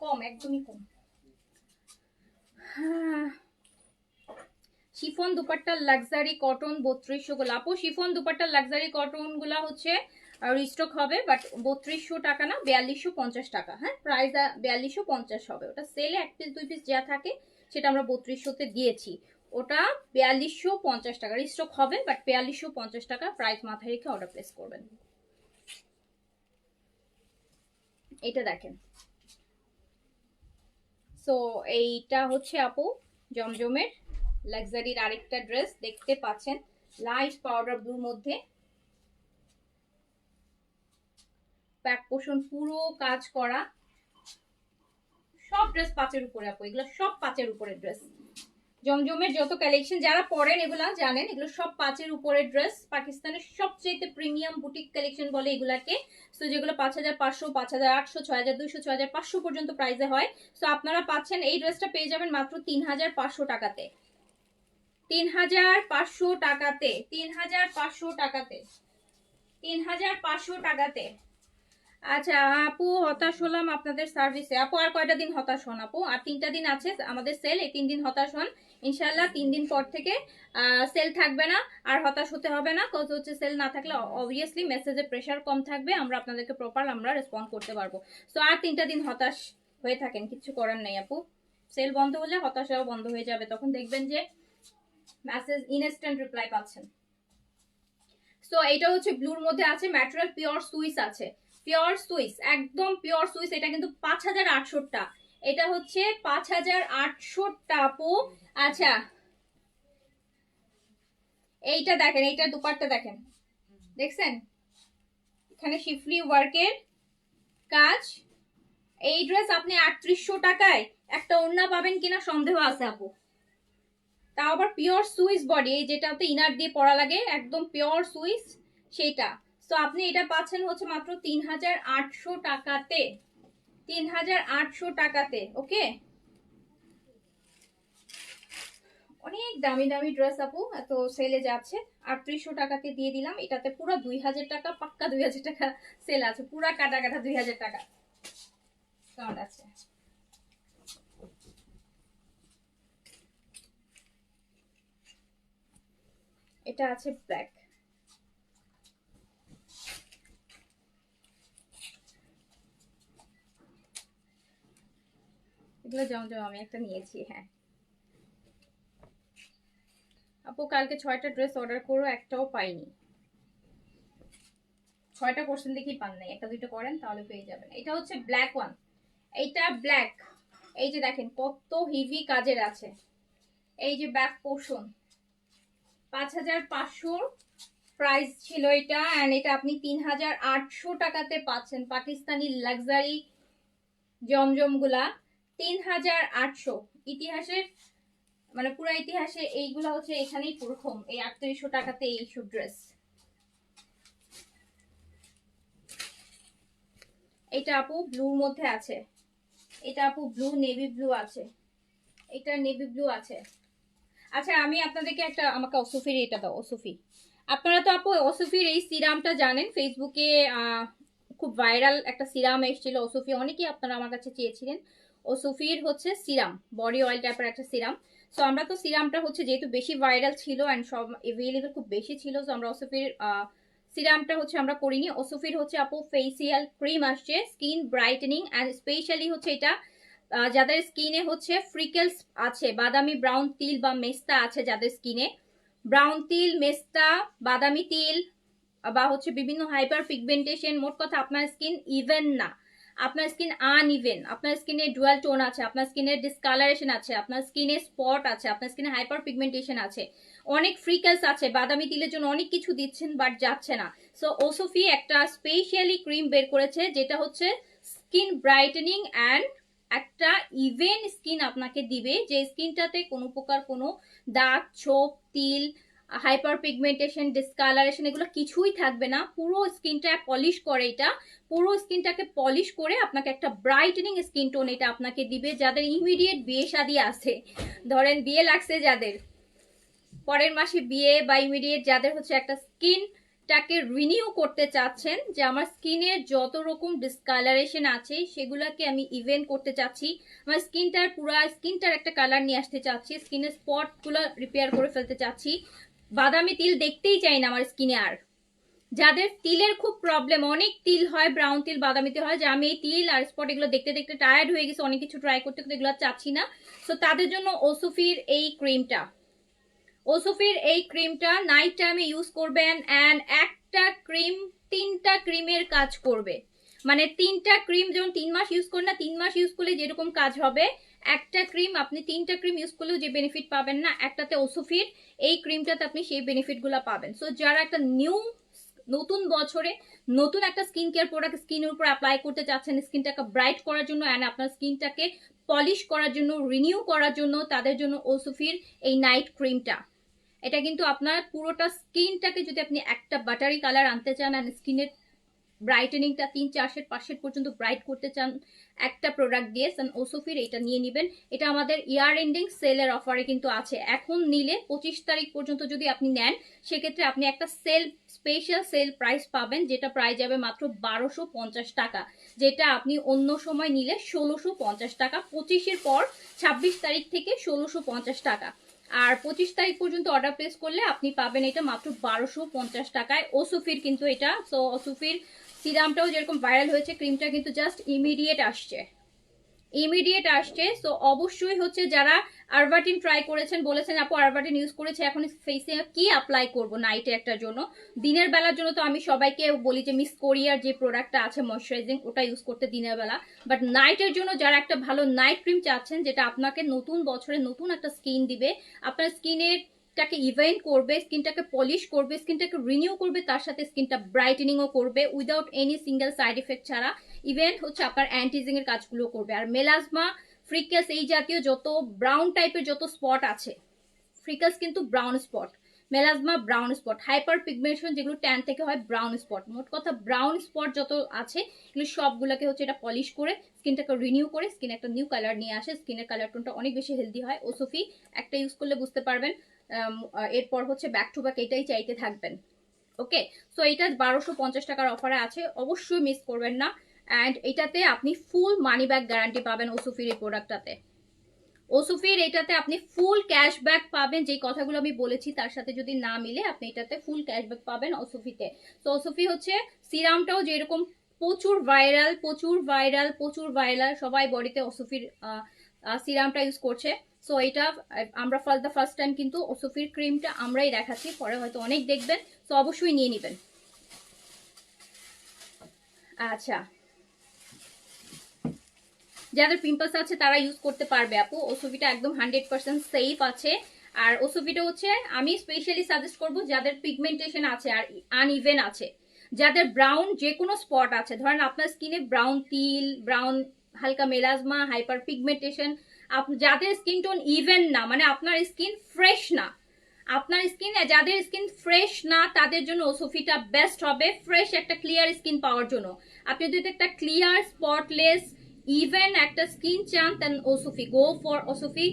কম, একদমই কম। শিফন দুপাট্টার লাক্সারি কটন 3200 গুলো আপু, শিফন দুপাট্টার লাক্সারি কটন গুলা হচ্ছে রিস্টক হবে, বাট 3200 টাকা না, 4250 টাকা। হ্যাঁ, প্রাইস 4250 হবে। ওটা সেলে এক পিস দুই পিস যা থাকে সেটা আমরা 3200 দিয়েছি, ওটা 4250 টাকা রিস্টক হবে, বাট 4250 টাকা প্রাইস মাথায় রেখে অর্ডার প্লেস করবেন। এটা দেখেন, সো এইটা হচ্ছে আপু জমজমের লাক্সারির আরেকটা ড্রেস, দেখতে পাচ্ছেন লাইট পাউডার ব্লুর মধ্যে, ব্যাক পোর্শন পুরো কাজ করা, সব ড্রেস পাঁচের উপরে আপু, এগুলো সব পাঁচের উপরে ড্রেস। জমজমের যত কালেকশন যারা পরেন এগুলা জানেন, এগুলো সব পাঁচের উপরে ড্রেস, পাকিস্তানের সবচেয়ে প্রিমিয়াম বুটিক কালেকশন বলে এগুলাকে। সো যেগুলো 5500, 5800, 6200, 6500 পর্যন্ত প্রাইসে হয়। সো আপনারা পাচ্ছেন এই ড্রেসটা পেয়ে যাবেন মাত্র 3500 টাকাতে, 3500 টাকাতে, 3500 টাকাতে, 3500 টাকাতে। আচ্ছা আপু, হতাশ হলাম আপনাদের সার্ভিসে। আপু আর কয়টা দিন হতাশ হন আপু? আর 3টা দিন আছে আমাদের সেল, এই 3 দিন হতাশ হন। ইনশাল্লাহ 3 দিন পর থেকে সেল থাকবে না, আর হতাশ হতে হবে না। কজ হচ্ছে সেল না থাকলে অবভিয়াসলি মেসেজে প্রেশার কম থাকবে, আমরা আপনাদেরকে প্রপার আমরা রেসপন্ড করতে পারবো। সো আর 3টা দিন হতাশ হয়ে থাকেন, কিছু করার নেই আপু। সেল বন্ধ হলে হতাশাও বন্ধ হয়ে যাবে, তখন দেখবেন যে মেসেজ ইনস্ট্যান্ট রিপ্লাই পাচ্ছেন। সো এটা হচ্ছে ব্লুর মধ্যে আছে, ম্যাটেরিয়াল পিওর সুইস আছে, পিওর সুইস, একদম পিওর সুইস। এটা কিন্তু 5800 এটা হচ্ছে 5800 আপু। আচ্ছা এইটা দেখেন, এইটা দুপাট্টা দেখেন, দেখছেন এখানে শিফলি ওয়ার্কের কাজ। এই ড্রেস আপনি 3800 টাকায় একটা ওড়না পাবেন কিনা সন্দেহ আছে আপু। তাও আবার পিওর সুইস বডি, এই যেটাতে ইনার দিয়ে পরা লাগে, একদম পিওর সুইস সেইটা। তো আপনি এটা পাচ্ছেন হচ্ছে মাত্র 3800 টাকাতে, 3800 টাকাতে। ওকে, অনেক দামি দামি ড্রেস আপু এত সেলে যাচ্ছে, 3800 টাকাতে দিয়ে দিলাম। এটাতে পুরো 2000 টাকা, পাক্কা 2000 টাকা সেল আছে, পুরা কাটা কাটা 2000 টাকা ডিসকাউন্ট আছে। এটা আছে ব্ল্যাক, এগুলো জমজম আমি একটা নিয়েছি। হ্যাঁ আপু কালকে 6টা ড্রেস অর্ডার করো, একটাও পাইনি। 6টা করছেন দেখি পান নাই, একটা দুইটা করেন তাহলে পেয়ে যাবেন। এটা হচ্ছে ব্ল্যাক ওয়ান, এইটা ব্ল্যাক। এই যে দেখেন কত হেভি কাজের আছে, এই যে ব্যাক পোর্শন 5500 প্রাইস ছিল এটা, এন্ড এটা আপনি 3800 টাকাতে পাচ্ছেন। পাকিস্তানি লাক্সারি জমজম গুলা 3800, ইতিহাসের মানে পুরো ইতিহাসে এইগুলা হচ্ছে এখানেই প্রথম, এই 3800 টাকাতে এইসব ড্রেস। এটা আপু ব্লুর মধ্যে আছে, এটা আপু ব্লু নেভি ব্লু আছে, এটা নেভি ব্লু আছে। আচ্ছা আমি আপনাদেরকে একটা, আমাকে অসুফির এটা দাও, অসুফি। আপনারা তো আপু অসুফির এই সিরামটা জানেন, ফেসবুকে খুব ভাইরাল একটা সিরাম এসেছিল অসুফি, অনেকেই আপনারা আমার কাছে চেয়েছিলেন। অসুফির হচ্ছে সিরাম, বডি অয়েল টাইপের একটা সিরাম। সো আমরা তো সিরামটা হচ্ছে যেহেতু বেশি ভাইরাল ছিল অ্যান্ড সব এভেলেবল খুব বেশি ছিল, সো আমরা অসুফির সিরামটা হচ্ছে আমরা করিনি। অসুফির হচ্ছে আপু ফেসিয়াল ক্রিম আসছে, স্কিন ব্রাইটেনিং অ্যান্ড স্পেশালি হচ্ছে এটা যাদের স্কিনে হচ্ছে ফ্রিকেলস আছে, বাদামি ব্রাউন তিল বা মেস্তা আছে যাদের স্কিনে, ব্রাউন তিল, মেস্তা, বাদামি তিল বা হচ্ছে বিভিন্ন হাইপার পিগমেন্টেশন, মোট কথা আপনার স্কিন ইভেন না, আপনার স্কিন আনইভেন, আপনার স্কিনে ডুয়াল টোন আছে, আপনার স্কিনে ডিসকালারেশন আছে, আপনার স্কিনে স্পট আছে, আপনার স্কিনে হাইপার পিগমেন্টেশন আছে, অনেক ফ্রিকেলস আছে, বাদামি তিলের জন্য অনেক কিছু দিচ্ছেন বাট যাচ্ছে না। সো ওসোফি একটা স্পেশালি ক্রিম বের করেছে যেটা হচ্ছে স্কিন ব্রাইটেনিং অ্যান্ড একটা ইভেন স্কিন আপনাকে দিবে, যে স্কিনটাতে কোনো প্রকার কোনো দাগ, ছোপ, তিল, হাইপার পিগমেন্টেশন, ডিসকালারেশন এগুলো কিছুই থাকবে না। পুরো স্কিনটা পলিশ করে, এটা পুরো স্কিনটাকে পলিশ করে আপনাকে একটা ব্রাইটেনিং স্কিন টোন এটা আপনাকে দিবে। যাদের ইমিডিয়েট বিয়ে শাদী আছে, ধরেন বিয়ে লাগছে যাদের, পরের মাসে বিয়ে, বা ইমিডিয়েট যাদের হচ্ছে একটা স্কিনটাকে রিনিউ করতে চাচ্ছেন, যে আমার স্কিনের যত রকম ডিসকালারেশন আছে সেগুলোকে আমি ইভেন করতে চাচ্ছি, আমার স্কিনটার পুরো স্কিনটার একটা কালার নিয়ে আসতে চাচ্ছি, স্কিনের স্পটগুলো রিপেয়ার করে ফেলতে চাচ্ছি, বাদামি তিল দেখতেই চাই না আমার স্কিনে আর। যাদের তিলের খুব প্রবলেম, অনেক তিল হয়, ব্রাউন তিল, বাদামি তিল হয়, যে আমি এই তিল আর স্পট এগুলো দেখতে দেখতে টায়ার্ড হয়ে গেছে, অনেক কিছু ট্রাই করতে করতে এগুলো চাচ্ছি না। সো তাদের জন্য ওসোফির এই ক্রিমটা, ওসোফির এই ক্রিমটা নাইট টাইমে ইউজ করবেন অ্যান্ড একটা ক্রিম 3টা ক্রিমের কাজ করবে। মানে 3টা ক্রিম যেমন 3 মাস ইউজ করেন না, 3 মাস ইউজ করলে যেরকম কাজ হবে, একটা ক্রিম আপনি 3টা ক্রিম ইউজ করলেও যে বেনিফিট পাবেন না, একটাতে ওসোফির এই ক্রিমটাতে আপনি সেই বেনিফিটগুলো পাবেন। সো যারা একটা নতুন বছরে নতুন একটা স্কিন কেয়ার প্রোডাক্ট স্কিনের উপর অ্যাপ্লাই করতে চাচ্ছেন, স্কিনটাকে ব্রাইট করার জন্য অ্যান্ড আপনার স্কিনটাকে পলিশ করার জন্য, রিনিউ করার জন্য, তাদের জন্য ওসোফির এই নাইট ক্রিমটা। এটা কিন্তু আপনার পুরোটা স্কিনটাকে যদি আপনি একটা বাটারি কালার আনতে চান আর স্কিনের ব্রাইটেনিংটা 3-4 পর্যন্ত ব্রাইট করতে চান একটা প্রোডাক্ট দিয়ে, ওসোফির এটা নিয়ে নেবেন। এটা আমাদের ইয়ার এন্ডিং সেলের অফারে কিন্তু আছে, এখন নিলে 25 তারিখ পর্যন্ত যদি আপনি নেন সেক্ষেত্রে আপনি একটা স্পেশাল সেল প্রাইস পাবেন, যেটা প্রাইস যাবে মাত্র 1250 টাকা, যেটা আপনি অন্য সময় নিলে 1650 টাকা। 25-এর পর 26 তারিখ থেকে 1650 টাকা, আর 25 তারিখ পর্যন্ত অর্ডার প্লেস করলে আপনি পাবেন এটা মাত্র 1250 টাকায়। ওসোফির কিন্তু এটা, সো ওসোফির সিরামটাও যেরকম ভাইরাল হয়েছে, ক্রিমটা কিন্তু জাস্ট ইমিডিয়েট আসছে, ইমিডিয়েট আসছে। সো অবশ্যই হচ্ছে যারা আরবাটিন ট্রাই করেছেন, বলেছেন আপু আরবাটিন ইউজ করেছে, এখন ফেসে কি অ্যাপ্লাই করব নাইটে একটার জন্য, দিনের বেলার জন্য তো আমি সবাইকে বলি যে মিস কোরিয়ার যে প্রোডাক্টটা আছে ময়শ্চারাইজিং ওটা ইউজ করতে দিনের বেলা। বাট নাইটের জন্য যারা একটা ভালো নাইট ক্রিম চাচ্ছেন যেটা আপনাকে নতুন বছরে নতুন একটা স্কিন দিবে, আপনার স্কিনের টাকে ইভেন্ট করবে, স্কিনটাকে পলিশ করবে, স্কিনটাকে রিনিউ করবে, তার সাথে স্কিনটা ব্রাইটেনিংও করবে without any single side effect ছাড়া, ইভেন্ট হচ্ছে আপনার অ্যান্টিজিং এর কাজগুলো করবে। আর মেলাজমা, ফ্রিকাস এই জাতীয় যত ব্রাউন টাইপের যত স্পট আছে, ফ্রিকাস কিন্তু brown spot, melasma brown spot, hyper pigmentation যেগুলো ট্যান থেকে হয় ব্রাউন স্পট, মোট কথা ব্রাউন স্পট যত আছে এগুলো সবগুলোকে হচ্ছে এটা পলিশ করে স্কিনটাকে রিনিউ করে স্কিন একটা নিউ কালার নিয়ে আসে, স্কিনের কালার টোনটা অনেক বেশি হেলদি হয়। ওসোফি একটা ইউজ করলে বুঝতে পারবেন, এরপর হচ্ছে ব্যাক টু ব্যাক এটাই চাইতে থাকবেন। ওকে, সো এটা 1250 টাকার অফারে আছে, অবশ্যই মিস করবেন না। অ্যান্ড এটাতে আপনি ফুল মানি ব্যাক গ্যারান্টি পাবেন ওসোফির এই প্রোডাক্টটাতে। ওসোফির এটাতে আপনি ফুল ক্যাশব্যাক পাবেন, যে কথাগুলো আমি বলেছি তার সাথে যদি না মিলে আপনি এটাতে ফুল ক্যাশব্যাক পাবেন ওসোফিতে। তো ওসোফি হচ্ছে সিরামটাও যেরকম প্রচুর ভাইরাল, প্রচুর ভাইরাল, প্রচুর ভাইরাল, সবাই বডিতে ওসোফির সিরামটা ইউজ করছে। সো এটা আমরা ফার্স্ট টাইম কিন্তু ওসোফির ক্রিমটা আমরাই দেখাচ্ছি, পরে হয়তো অনেক দেখবেন, তো অবশ্যই নিয়ে নেবেন। আচ্ছা, যাদের পিম্পলস আছে তারা ইউজ করতে পারবে আপু, ওসোফিটা একদম 100% সেফ আছে। আর ওসোফিটা হচ্ছে আমি স্পেশালি সাজেস্ট করব যাদের পিগমেন্টেশন আছে আর আনইভেন আছে, যাদের ব্রাউন যে কোনো স্পট আছে, ধরেন আপনার স্কিনে ব্রাউন তিল, ব্রাউন হালকা মেলাজমা, হাইপার পিগমেন্টেশন, যাদের স্কিন টোন ইভেন না, মানে আপনার স্কিন ফ্রেশ না, আপনার স্কিন যাদের স্কিন ফ্রেশ না তাদের জন্য ওসোফিটা বেস্ট হবে, ফ্রেশ একটা ক্লিয়ার স্কিন পাওয়ার জন্য। আপনি যদি একটা ক্লিয়ার স্পটলেস ইভেন একটা স্কিন চান দেন ওসোফি, গো ফর ওসোফি,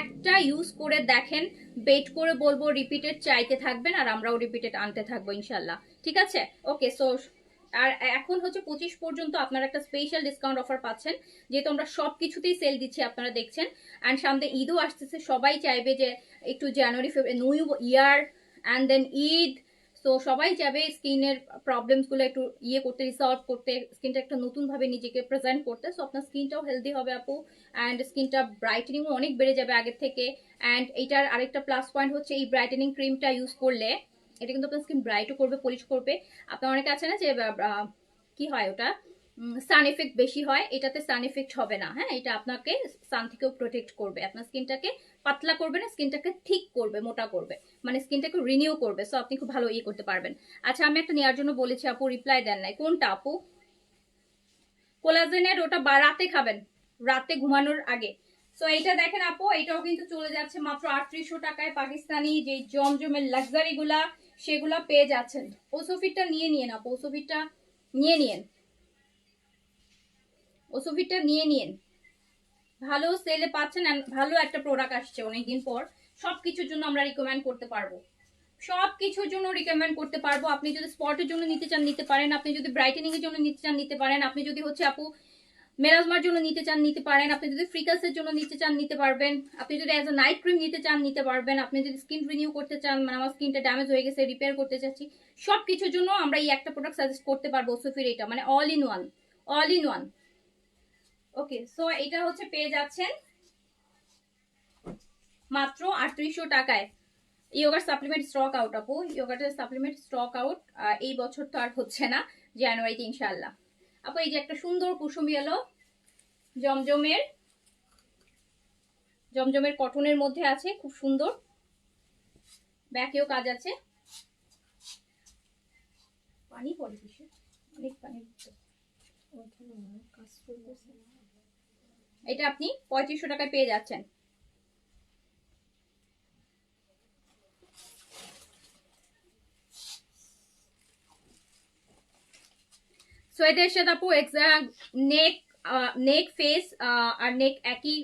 একটা ইউজ করে দেখেন, বেট করে বলবো রিপিটেড চাইতে থাকবেন আর আমরাও রিপিটেড আনতে থাকবো ইনশাল্লাহ, ঠিক আছে? ওকে, সো আর এখন হচ্ছে 25 পর্যন্ত আপনারা একটা স্পেশাল ডিসকাউন্ট অফার পাচ্ছেন, যেহেতু আমরা সবকিছুতেই সেল দিচ্ছি আপনারা দেখছেন। অ্যান্ড সামনে ঈদও আসতেছে, সবাই চাইবে যে একটু January February new year and then Eid, তো সবাই যাবে স্কিনের প্রবলেমসগুলো একটু ইয়ে করতে, রিসলভ করতে, স্কিনটা একটা নতুনভাবে নিজেকে প্রেজেন্ট করতে। সো আপনার স্কিনটাও হেলদি হবে আপু, অ্যান্ড স্কিনটা ব্রাইটেনিংও অনেক বেড়ে যাবে আগের থেকে। অ্যান্ড এইটার আরেকটা প্লাস পয়েন্ট হচ্ছে এই ব্রাইটেনিং ক্রিমটা ইউজ করলে এটা কিন্তু আপনার স্কিন ব্রাইটও করবে, পলিশ করবে। আপনার অনেকে আছে না যে কি হয় ওটা সান এফেক্ট বেশি হয়, এটাতে সান এফেক্ট হবে না। হ্যাঁ, এটা আপনাকে সান থেকেও প্রোটেক্ট করবে, আপনার স্কিনটাকে পাতলা করবে না, স্কিনটাকে ঠিক করবে, মোটা করবে, মানে স্কিনটাকে রিনিউ করবে। সো আপনি খুব ভালো ইয়ে করতে পারবেন। আচ্ছা, আমি একটা নেওয়ার জন্য বলেছি আপু, রিপ্লাই দেন নাই, কোনটা আপু? কোলাজেনের, ওটা বা রাতে খাবেন, রাতে ঘুমানোর আগে। সো এইটা দেখেন আপু, এটাও কিন্তু চলে যাচ্ছে মাত্র 3800 টাকায়, পাকিস্তানি যে জমজমের লাক্সারি গুলা সেগুলা পেয়ে যাচ্ছেন। ওসোফিটটা নিয়ে নিয়েন আপু, ওসোফিটটা নিয়ে নিয়েন, ওসোফিটটা নিয়ে নিয়েন, ভালো সেলে পাচ্ছেন, ভালো একটা প্রোডাক্ট আসছে অনেকদিন পর, সবকিছুর জন্য আমরা রিকমেন্ড করতে পারবো, সবকিছুর জন্য রিকমেন্ড করতে পারবো। আপনি যদি স্পটের জন্য নিতে চান নিতে পারেন, আপনি যদি ব্রাইটেনিং এর জন্য নিতে চান নিতে পারেন, আপনি যদি হচ্ছে আপু মেলাজমার জন্য নিতে চান নিতে পারেন, আপনি যদি ফ্রিকাসের জন্য নিতে চান নিতে পারবেন, আপনি যদি অ্যাজ এ নাইট ক্রিম নিতে চান নিতে পারবেন, আপনি যদি স্কিন রিনিউ করতে চান, মানে আমার স্কিনটা ড্যামেজ হয়ে গেছে রিপেয়ার করতে চাচ্ছি, সবকিছুর জন্য আমরা এই একটা প্রোডাক্ট সাজেস্ট করতে পারবো ওসোফির, এটা মানে all in one, all in one. Okay, so এটা হচ্ছে পেয়ে যাচ্ছেন মাত্র 3800 টাকায়। ইয়োগার সাপ্লিমেন্ট স্টক আউট আপু, ইয়োগাটের সাপ্লিমেন্ট স্টক আউট, এই বছর তো আর হচ্ছে না, জানুয়ারিতে ইনশাআল্লাহ। আপু এই যে একটা সুন্দর কুসুমি এলো জমজমের, জমজমের কটনের মধ্যে আছে, খুব সুন্দর, ব্যাকেও কাজ আছে। পানি পড়ে কিসে, অনেক পানি, এটা আপনি 3500 টাকায় পেয়ে যাচ্ছেন। সো এটার সাথে আপু এক্সাক্ট নেক, নেক ফেস আর নেক একই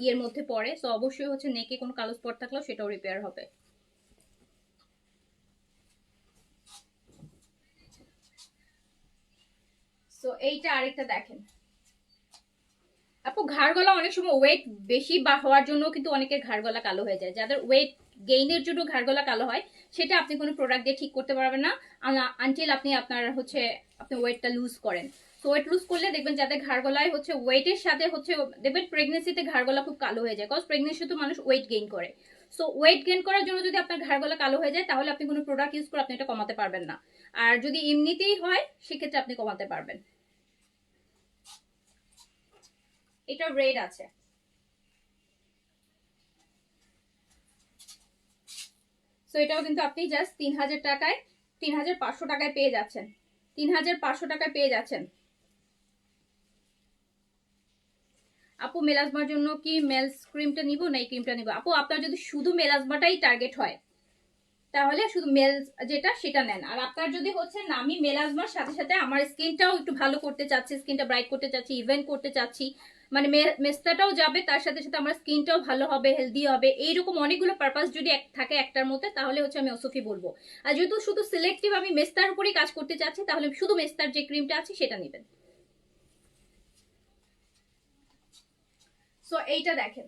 ইয়ের মধ্যে পড়ে। সো অবশ্যই হচ্ছে নেকে কোনো কালো স্পট থাকলেও সেটাও রিপেয়ার হবে। সো এইটা আরেকটা দেখেন আপু, ঘাড় গলা অনেক সময় ওয়েট বেশি বা হওয়ার জন্য কিন্তু অনেকের ঘাড় গলা কালো হয়ে যায়, যাদের ওয়েট গেইনের জন্য ঘাড় গলা কালো হয় সেটা আপনি কোনো প্রোডাক্ট দিয়ে ঠিক করতে পারবেন না আনটিল আপনি আপনার হচ্ছে আপনি ওয়েটটা লুজ করেন। সো ওয়েট লুজ করলে দেখবেন যাদের ঘাড় গলায় হচ্ছে ওয়েটের সাথে হচ্ছে দেখবেন প্রেগনেন্সিতে ঘাড় গলা খুব কালো হয়ে যায়, কজ প্রেগনেন্সি তো মানুষ ওয়েট গেইন করে। সো ওয়েট গেইন করার জন্য যদি আপনার ঘাড় গলা কালো হয়ে যায় তাহলে আপনি কোনো প্রোডাক্ট ইউজ করে আপনি এটা কমাতে পারবেন না। আর যদি এমনিতেই হয় সেক্ষেত্রে আপনি কমাতে পারবেন। এটা রেড আছে, সো এটাও কিন্তু আপনি জাস্ট 3000 টাকায় 3500 টাকায় পেয়ে যাচ্ছেন, 3500 টাকায় পেয়ে যাচ্ছেন। আপু মেলাজমার জন্য কি মেলস ক্রিমটা নিব না এই ক্রিমটা নিব? আপু আপনার যদি শুধু মেলাজমাটাই টার্গেট হয় তাহলে শুধু মেলস যেটা সেটা নেন। আর আপনার যদি হচ্ছে না আমি মেলাজমার সাথে সাথে আমার স্কিনটাও একটু ভালো করতে চাচ্ছি, স্কিনটা ব্রাইট করতে চাচ্ছি, ইভেন্ট করতে চাচ্ছি, মানে মেস্তাটাও যাবে তার সাথে সাথে আমার স্কিনটাও ভালো হবে, হেলদি হবে, এইরকম অনেকগুলো পারপাস যদি থাকে একটার মধ্যে তাহলে হচ্ছে আমি ওসফি বলবো। আর যেহেতু শুধু সিলেক্টিভ আমি মেস্তার উপরেই কাজ করতে চাচ্ছি তাহলে শুধু মেস্তার যে ক্রিমটা আছে সেটা নেবেন। সো এইটা দেখেন,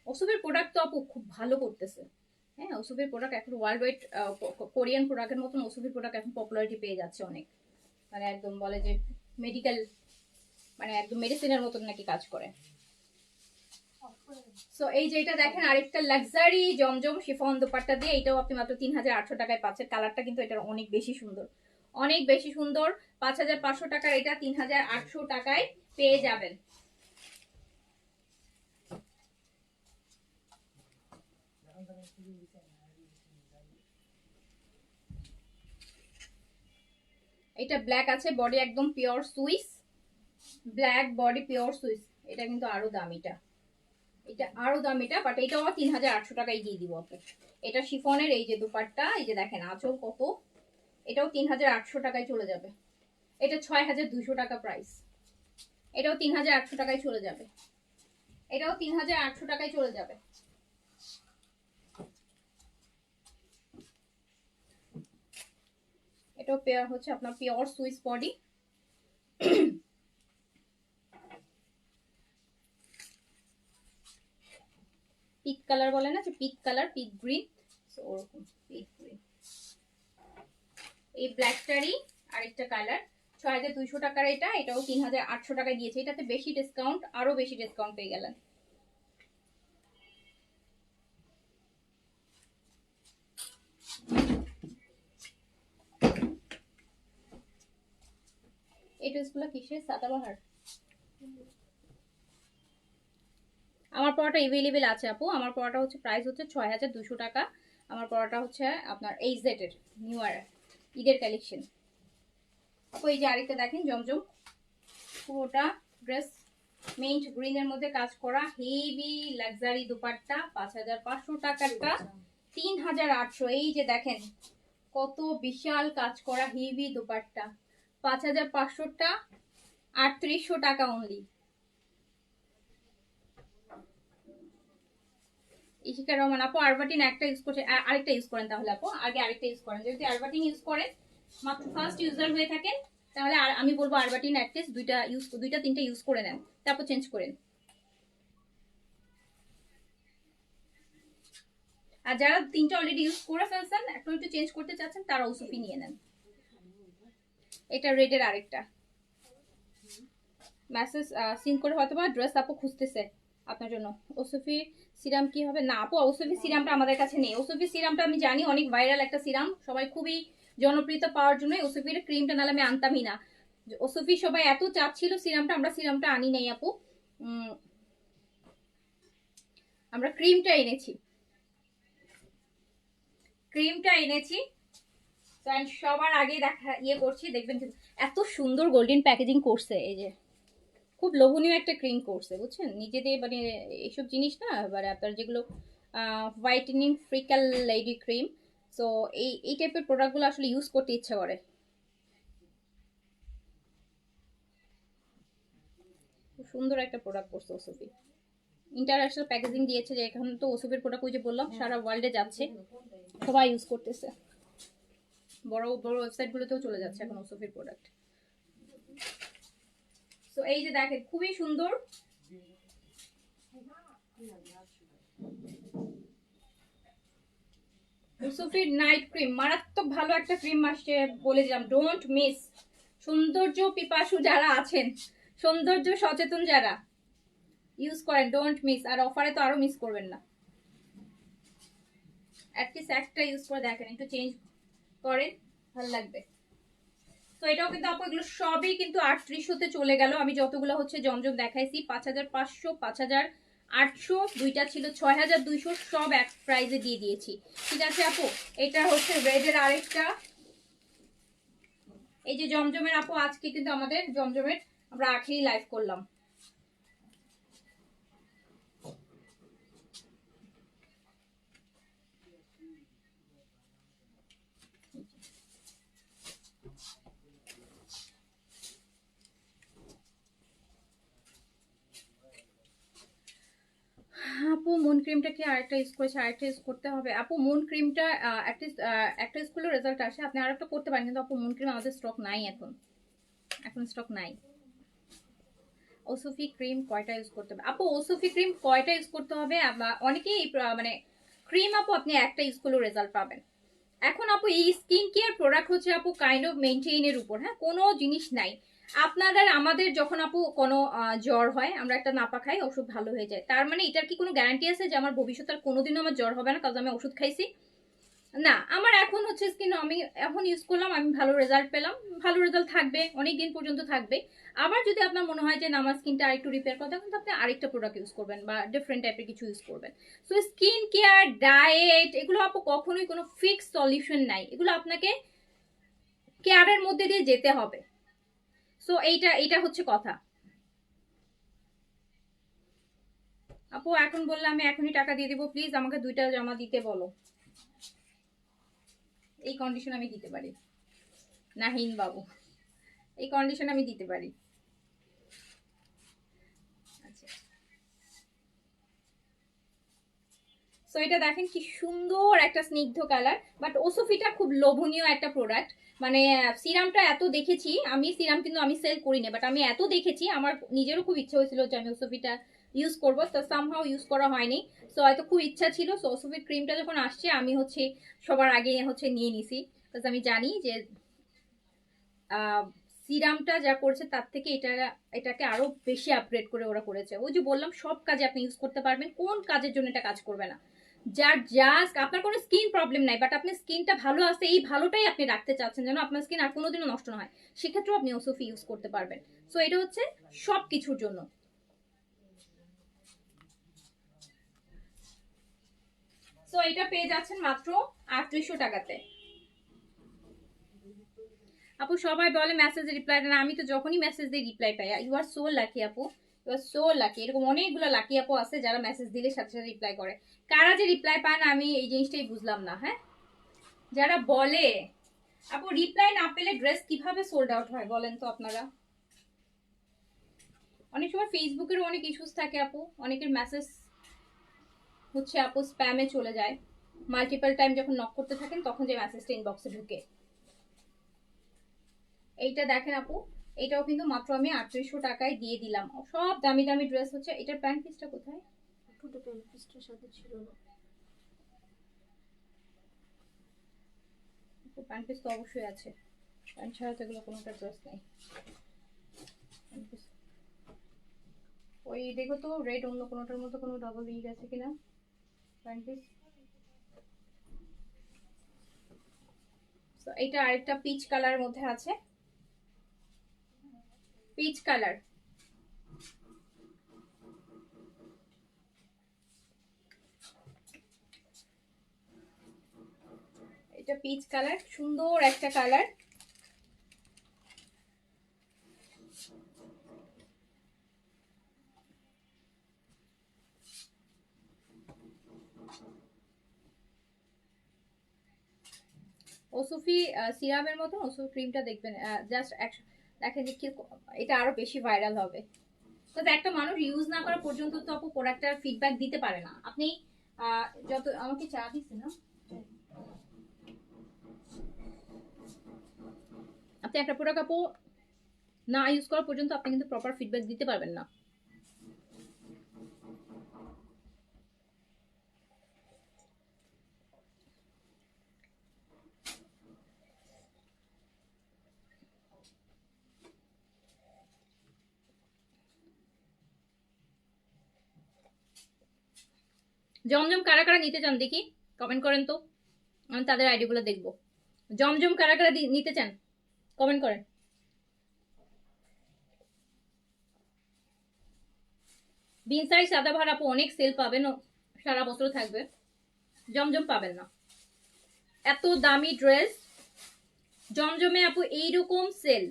ওসবের প্রোডাক্ট তো আপু খুব ভালো করতেছে। হ্যাঁ ওসবের প্রোডাক্ট এখন ওয়ার্ল্ড ওয়াইড কোরিয়ান প্রোডাক্টের মতন ওসবের প্রোডাক্ট এখন পপুলারিটি পেয়ে যাচ্ছে অনেক, মানে একদম বলে যে মেডিকেল, মানে একদম মেডিসিনের মতন নাকি কাজ করে। সো এই যে এটা দেখেন আরেকটা লাক্সারি জমজম শিফন দোপাট্টা দিয়ে, এটাও আপনি মাত্র 3800 টাকায় পাচ্ছেন। কালারটা কিন্তু এটার অনেক বেশি সুন্দর, অনেক বেশি সুন্দর। 5500 টাকার এটা 3800 টাকায় পেয়ে যাবেন। এটা ব্ল্যাক আছে, বডি একদম pure Swiss, black body pure Swiss. এটা কিন্তু আরো দামিটা, এটা আরো দামিটা, বাট এটাও 3800 টাকায় দিয়ে দিব আপনি। এটা শিফনের এই যে দুপাট্টা, এই যে দেখেন আঁচল কত, এটাও 3800 টাকায় চলে যাবে। এটা 6200 টাকা প্রাইস, এটাও 3800 টাকায় চলে যাবে, এটাও 3800 টাকায় চলে যাবে। এটাও পেয়ার হচ্ছে আপনার pure Swiss body. Peak colour বলে না, যে পিক কালার, পিক গ্রিন, ওরকম পিক গ্রিন। এই ব্ল্যাকটারই আরেকটা কালার, 6200 টাকার এটা, এটাও 3800 টাকায় দিয়েছে। এটাতে বেশি ডিসকাউন্ট, আরো বেশি ডিসকাউন্ট পেয়ে গেলেন। এই ড্রেসগুলো কিসের? সাদাবাহার। আমার পড়াটা এভেলেবেল আছে আপু, আমার পড়াটা হচ্ছে প্রাইস হচ্ছে 6200 টাকা। আমার পড়াটা হচ্ছে আপনার এইচ জেড এর নিউ ঈদের কালেকশন। আপু এই যে আরেকটা দেখেন জমজম, পুরোটা ড্রেস মিন্ট গ্রিনের মধ্যে কাজ করা, হেভি লাক্সারি দুপাট্টা, 5500 টাকারটা 3800। এই যে দেখেন কত বিশাল কাজ করা হেভি দুপাট্টা, 5500টা 3800 টাকা অনলি। ইশিকা রহমান আপু আরবাটিন একটা ইউজ করছে, আরেকটা ইউজ করেন তাহলে আপু, আগে আরেকটা ইউজ করেন। যদি আরবাটিন ইউজ করেন, মাত্র ফার্স্ট ইউজার হয়ে থাকেন, তাহলে আর আমি বলবো আরবাটিন অ্যাটলিস্ট দুইটা তিনটা ইউজ করে নেন, তারপর চেঞ্জ করেন। আর যারা তিনটা অলরেডি ইউজ করে ফেলছেন, এখন একটু চেঞ্জ করতে চাচ্ছেন, তারা ওসুফি নিয়ে নেন। এটা রেডের আরেকটা মেসেজ সিন করে হয়তো বা ড্রেস আপু খুঁজতেছে আপনার জন্য। ওসুফি সিরাম কি হবে? না আপু ওসুফি সিরামটা আমাদের কাছে নেই। ওসুফি সিরামটা আমি জানি অনেক ভাইরাল একটা সিরাম, সবাই খুবই জনপ্রিয়তা পাওয়ার জন্য ওসুফির ক্রিমটা নাহলে আমি আনতামই না। ওসুফি সবাই এত চাচ্ছিল সিরামটা, আমরা সিরামটা আনি নাই আপু, আমরা ক্রিমটা এনেছি, ক্রিমটা এনেছি। সবার আগে দেখা ইয়ে করছি, দেখবেন এত সুন্দর গোল্ডেন প্যাকেজিং করছে, এই যে খুব লোভনীয় একটা ক্রিম করছে বুঝছেন, নিজেদের মানে এইসব জিনিস না, মানে আপনার যেগুলো হোয়াইটেনিং ফ্রিকাল লেডি ক্রিম, সো এই টাইপের প্রোডাক্টগুলো আসলে ইউজ করতে ইচ্ছা করে। খুব সুন্দর একটা প্রোডাক্ট করছে ওসুফি, ইন্টারন্যাশনাল প্যাকেজিং দিয়েছে, যে এখন তো ওসুফির প্রোডাক্ট ওই যে বললাম সারা ওয়ার্ল্ডে যাচ্ছে, সবাই ইউজ করতেছে, বড় বড় ওয়েবসাইটগুলোতেও চলে যাচ্ছে এখন ওসুফির প্রোডাক্ট। সো এই যে দেখেন খুবই সুন্দর, ওসফির নাইট ক্রিম মারাত্মক ভালো একটা ক্রিম আসছে, বলে দিলাম, ডোন্ট মিস। সৌন্দর্য পিপাসু যারা আছেন, সৌন্দর্য সচেতন যারা, ইউজ করেন, ডোন্ট মিস। আর অফারে তো আরো মিস করবেন না, অ্যাটলিস্ট একটা ইউজ করে দেখেন, একটু চেঞ্জ করেন, ভালো লাগবে। তো এটাও কিন্তু আপু এগুলো সবই কিন্তু 3800-তে চলে গেল। আমি যতগুলো হচ্ছে জমজম দেখাইছি 5500, 5800, দুইটা ছিল 6200, সব এক প্রাইজে দিয়ে দিয়েছি। ঠিক আছে আপু, এটা হচ্ছে রেডের আরেকটা। এই যে জমজমের আপু, আজকে কিন্তু আমাদের জমজমের আমরা আখেরি লাইভ করলাম। আপু মুন ক্রিমটা কি আরেকটা ইউজ করেছে, আরেকটা ইউজ করতে হবে। আপু মুন ক্রিমটা একটা ইউজ করলে রেজাল্ট আসে, আপনি আরেকটা করতে পারেন, কিন্তু আপু মুন ক্রিম আমাদের স্টক নাই এখন স্টক নাই। ওসফি ক্রিম কয়টা ইউজ করতে হবে আপু? ওসফি ক্রিম কয়টা ইউজ করতে হবে? অনেকেই মানে ক্রিম আপু আপনি একটা ইউজ করলেও রেজাল্ট পাবেন। এখন আপু এই স্কিন কেয়ার প্রোডাক্ট হচ্ছে আপু কাইন্ড অফ মেনটেইনের উপর, হ্যাঁ, কোনো জিনিস নাই আপনাদের আমাদের যখন আপু কোনো জ্বর হয়, আমরা একটা নাপা খাই, ওষুধ ভালো হয়ে যায়, তার মানে এটার কি কোনো গ্যারান্টি আছে যে আমার ভবিষ্যতে আর কোনোদিনও আমার জ্বর হবে না কারণ আমি ওষুধ খাইছি? না, আমার এখন হচ্ছে স্কিন আমি এখন ইউজ করলাম, আমি ভালো রেজাল্ট পেলাম, ভালো রেজাল্ট থাকবে, অনেক দিন পর্যন্ত থাকবে। আবার যদি আপনার মনে হয় যে না আমার স্কিনটা আরেকটু রিপেয়ার করতে, তখন আপনি আরেকটা প্রোডাক্ট ইউজ করবেন বা ডিফারেন্ট টাইপের কিছু ইউজ করবেন। সো স্কিন কেয়ার, ডায়েট, এগুলো আপু কখনোই কোনো ফিক্সড সলিউশন নাই, এগুলো আপনাকে কেয়ারের মধ্যে দিয়ে যেতে হবে। সো এইটা হচ্ছে কথা। আপু এখন বললে আমি এখনই টাকা দিয়ে দিব, প্লিজ আমাকে 2টা জমা দিতে বলো, এই কন্ডিশন আমি দিতে পারি। নাহিন বাবু, এই কন্ডিশন আমি দিতে পারি। আচ্ছা, সো এটা দেখেন কি সুন্দর একটা স্নিগ্ধ কালার, বাট ওসফিটা খুব লোভনীয় একটা প্রোডাক্ট। মানে সিরামটা এত দেখেছি আমি, সিরাম কিন্তু আমি সেল করি না, বাট আমি এত দেখেছি, আমার নিজেরও খুব ইচ্ছা হয়েছিল যে আমি ওসফিটা ইউজ করবো, তো সামহাও ইউজ করা হয়নি। সো হয়তো খুব ইচ্ছা ছিল। সো ওসফির ক্রিমটা যখন আসছে আমি হচ্ছে সবার আগে হচ্ছে নিয়ে নিছি, বিকজ আমি জানি যে সিরামটা যা করছে তার থেকে এটাকে আরো বেশি আপগ্রেড করে ওরা করেছে। ওই যে বললাম সব কাজে আপনি ইউজ করতে পারবেন, কোন কাজের জন্য এটা কাজ করবে না। যার জাস্ট আপনার কোনো স্কিন প্রবলেম নাই, বাট আপনার স্কিনটা ভালো আছে, এই ভালোটাই আপনি রাখতে চাচ্ছেন যেন আপনার স্কিন আর কোনোদিনও নষ্ট না হয়, সেক্ষেত্রেও আপনি ওসফি ইউজ করতে পারবেন। সো এটা হচ্ছে সব কিছুর জন্য। সো এটা পেয়ে যাচ্ছেন মাত্র 3800 টাকাতে। আপু সবাই বলে মেসেজ রিপ্লাই দেন, আমি তো যখনই মেসেজ দিই রিপ্লাই পাই। ইউ আর সো লাকি আপু, ইউ আর সো লাকি। এরকম অনেকগুলো লাকি আপু আছে যারা মেসেজ দিলে সাথে সাথে রিপ্লাই করে। কারা যে রিপ্লাই পায় না আমি এই জিনিসটাই বুঝলাম না। হ্যাঁ, যারা বলে আপু রিপ্লাই না পেলে ড্রেস কিভাবে সোল্ড আউট হয় বলেন তো আপনারা? অনেক সময় ফেসবুকেরও অনেক ইস্যুস থাকে আপু, অনেকের মেসেজ হচ্ছে আপু স্প্যামে চলে যায়, মাল্টিপল টাইম যখন নক করতে থাকেন তখন যে মেসেজটা ইনবক্সে ঢুকে। এইটা দেখেন আপু, এটাও কিন্তু মাত্র আমি 3800 টাকায় দিয়ে দিলাম। সব দামি দামি ড্রেস হচ্ছে। এটার প্যান্ট পিসটা কোথায়? ছোট প্যান্ট পিসটার সাথে ছিল না। প্যান্ট পিস তো অবশ্যই আছে, প্যান্ট ছাড়া তো এগুলো কোনোটা ড্রেস নেই। ওই দেখো তো রেড অন্য কোনোটার মতো কোনো ডাবল ই গেছে কিনা প্যান্ট পিস। এটা আরেকটা পিচ কালারের মধ্যে আছে, পিচ কালার। এটা পিচ কালার, সুন্দর একটা কালার। ওসফি সিরামের মতো ওসফি ক্রিমটা দেখবেন, জাস্ট দেখেন যে কি এটা আরো বেশি ভাইরাল হবে। তো একটা মানুষ ইউজ না করা পর্যন্ত তো আপু প্রোডাক্টটার ফিডব্যাক দিতে পারে না। আপনি যত আমাকে চা দিচ্ছে না, আপনি একটা প্রোডাক্ট আপু না ইউজ করা পর্যন্ত আপনি কিন্তু প্রপার ফিডব্যাক দিতে পারবেন না। জমজম কারা কারা নিতে চান দেখি, কমেন্ট করেন তো, আমি তাদের আইডিগুলো দেখবো। জমজম কারা কারা নিতে চান কমেন্ট করেন। বিনসাই সাদাবাহার আপু অনেক সেল পাবেন, সারা বছর থাকবে, জমজম পাবেন না। এত দামি ড্রেস জমজমে আপু এইরকম সেল,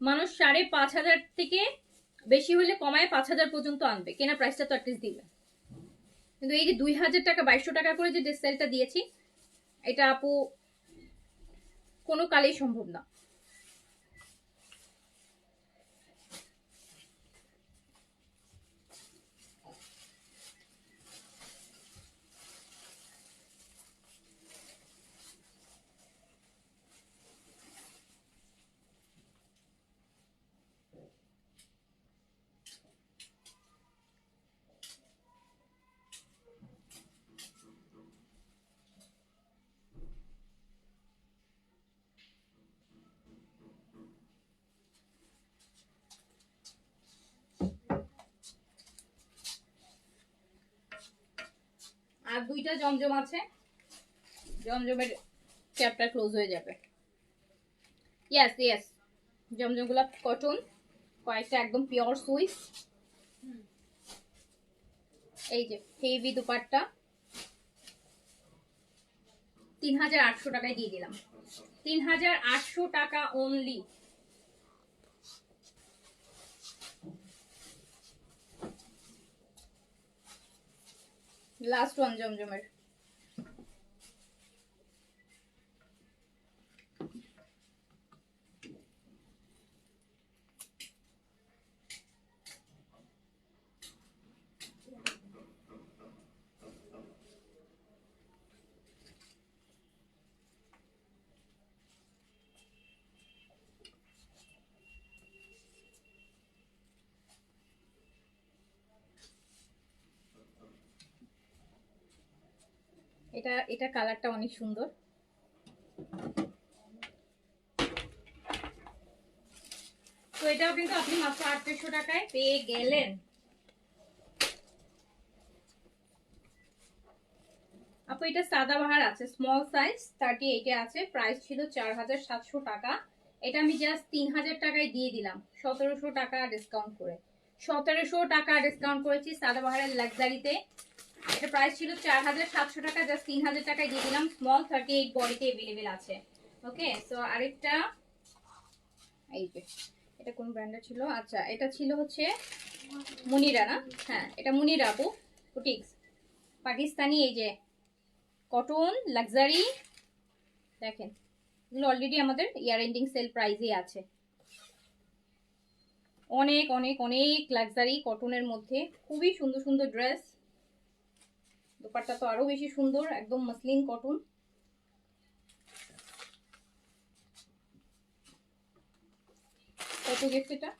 মানুষ 5,500 থেকে বেশি হলে কমায় 5,000 পর্যন্ত আনবে, কেনা প্রাইসটা তো অ্যাটলিস্ট দিবে। কিন্তু এই যে 2,000 টাকা 2,200 টাকা করে যে সেলটা দিয়েছি, এটা আপু কোনো কালেই সম্ভব না। আর 2টা জমজম আছে, জমজমের চ্যাপ্টার ক্লোজ হয়ে যাবে। ইয়েস ইয়েস, জমজমগুলো কটন, কয়েকটা একদম পিওর সুইস। এই যে হেভি দুপাট্টা 3,800 টাকায় দিয়ে দিলাম, 3,800 টাকা অনলি। লাস্ট ওয়ান জমজমের। এটা এটা কালারটা অনেক সুন্দর। তো এটাও কিন্তু আপনি মাত্র 800 টাকায় পেয়ে গেলেন। আপু এটা সাদাবাহার আছে, স্মল সাইজ 38 এ আছে, প্রাইস ছিল 4,700 টাকা। এটা আমি জাস্ট 3,000 টাকায় দিয়ে দিলাম, 1,700 টাকা ডিসকাউন্ট করে, 1,700 টাকা ডিসকাউন্ট করেছি সাদাবাহারের লাক্সারিতে। এটা প্রাইস ছিল 4,700 টাকা, জাস্ট 3,000 টাকায় দিয়ে দিলাম। স্মল 38 বডিতে अवेलेबल আছে। ওকে, সো আরেকটা, এই যে এটা কোন ব্র্যান্ডের ছিল, আচ্ছা এটা ছিল হচ্ছে মুনিরা না, হ্যাঁ এটা মুনিরা আপু বুটিক্স, পাকিস্তানি। এই যে কটন লাক্সারি, দেখেন এগুলো অলরেডি আমাদের ইয়ার এন্ডিং সেল প্রাইসে আছে। অনেক অনেক অনেক লাক্সারি কটনের মধ্যে খুবই সুন্দর সুন্দর ড্রেস। দোপাট্টা তো আরো বেশি সুন্দর, একদম মসলিন কটন। কত গেছে এটা?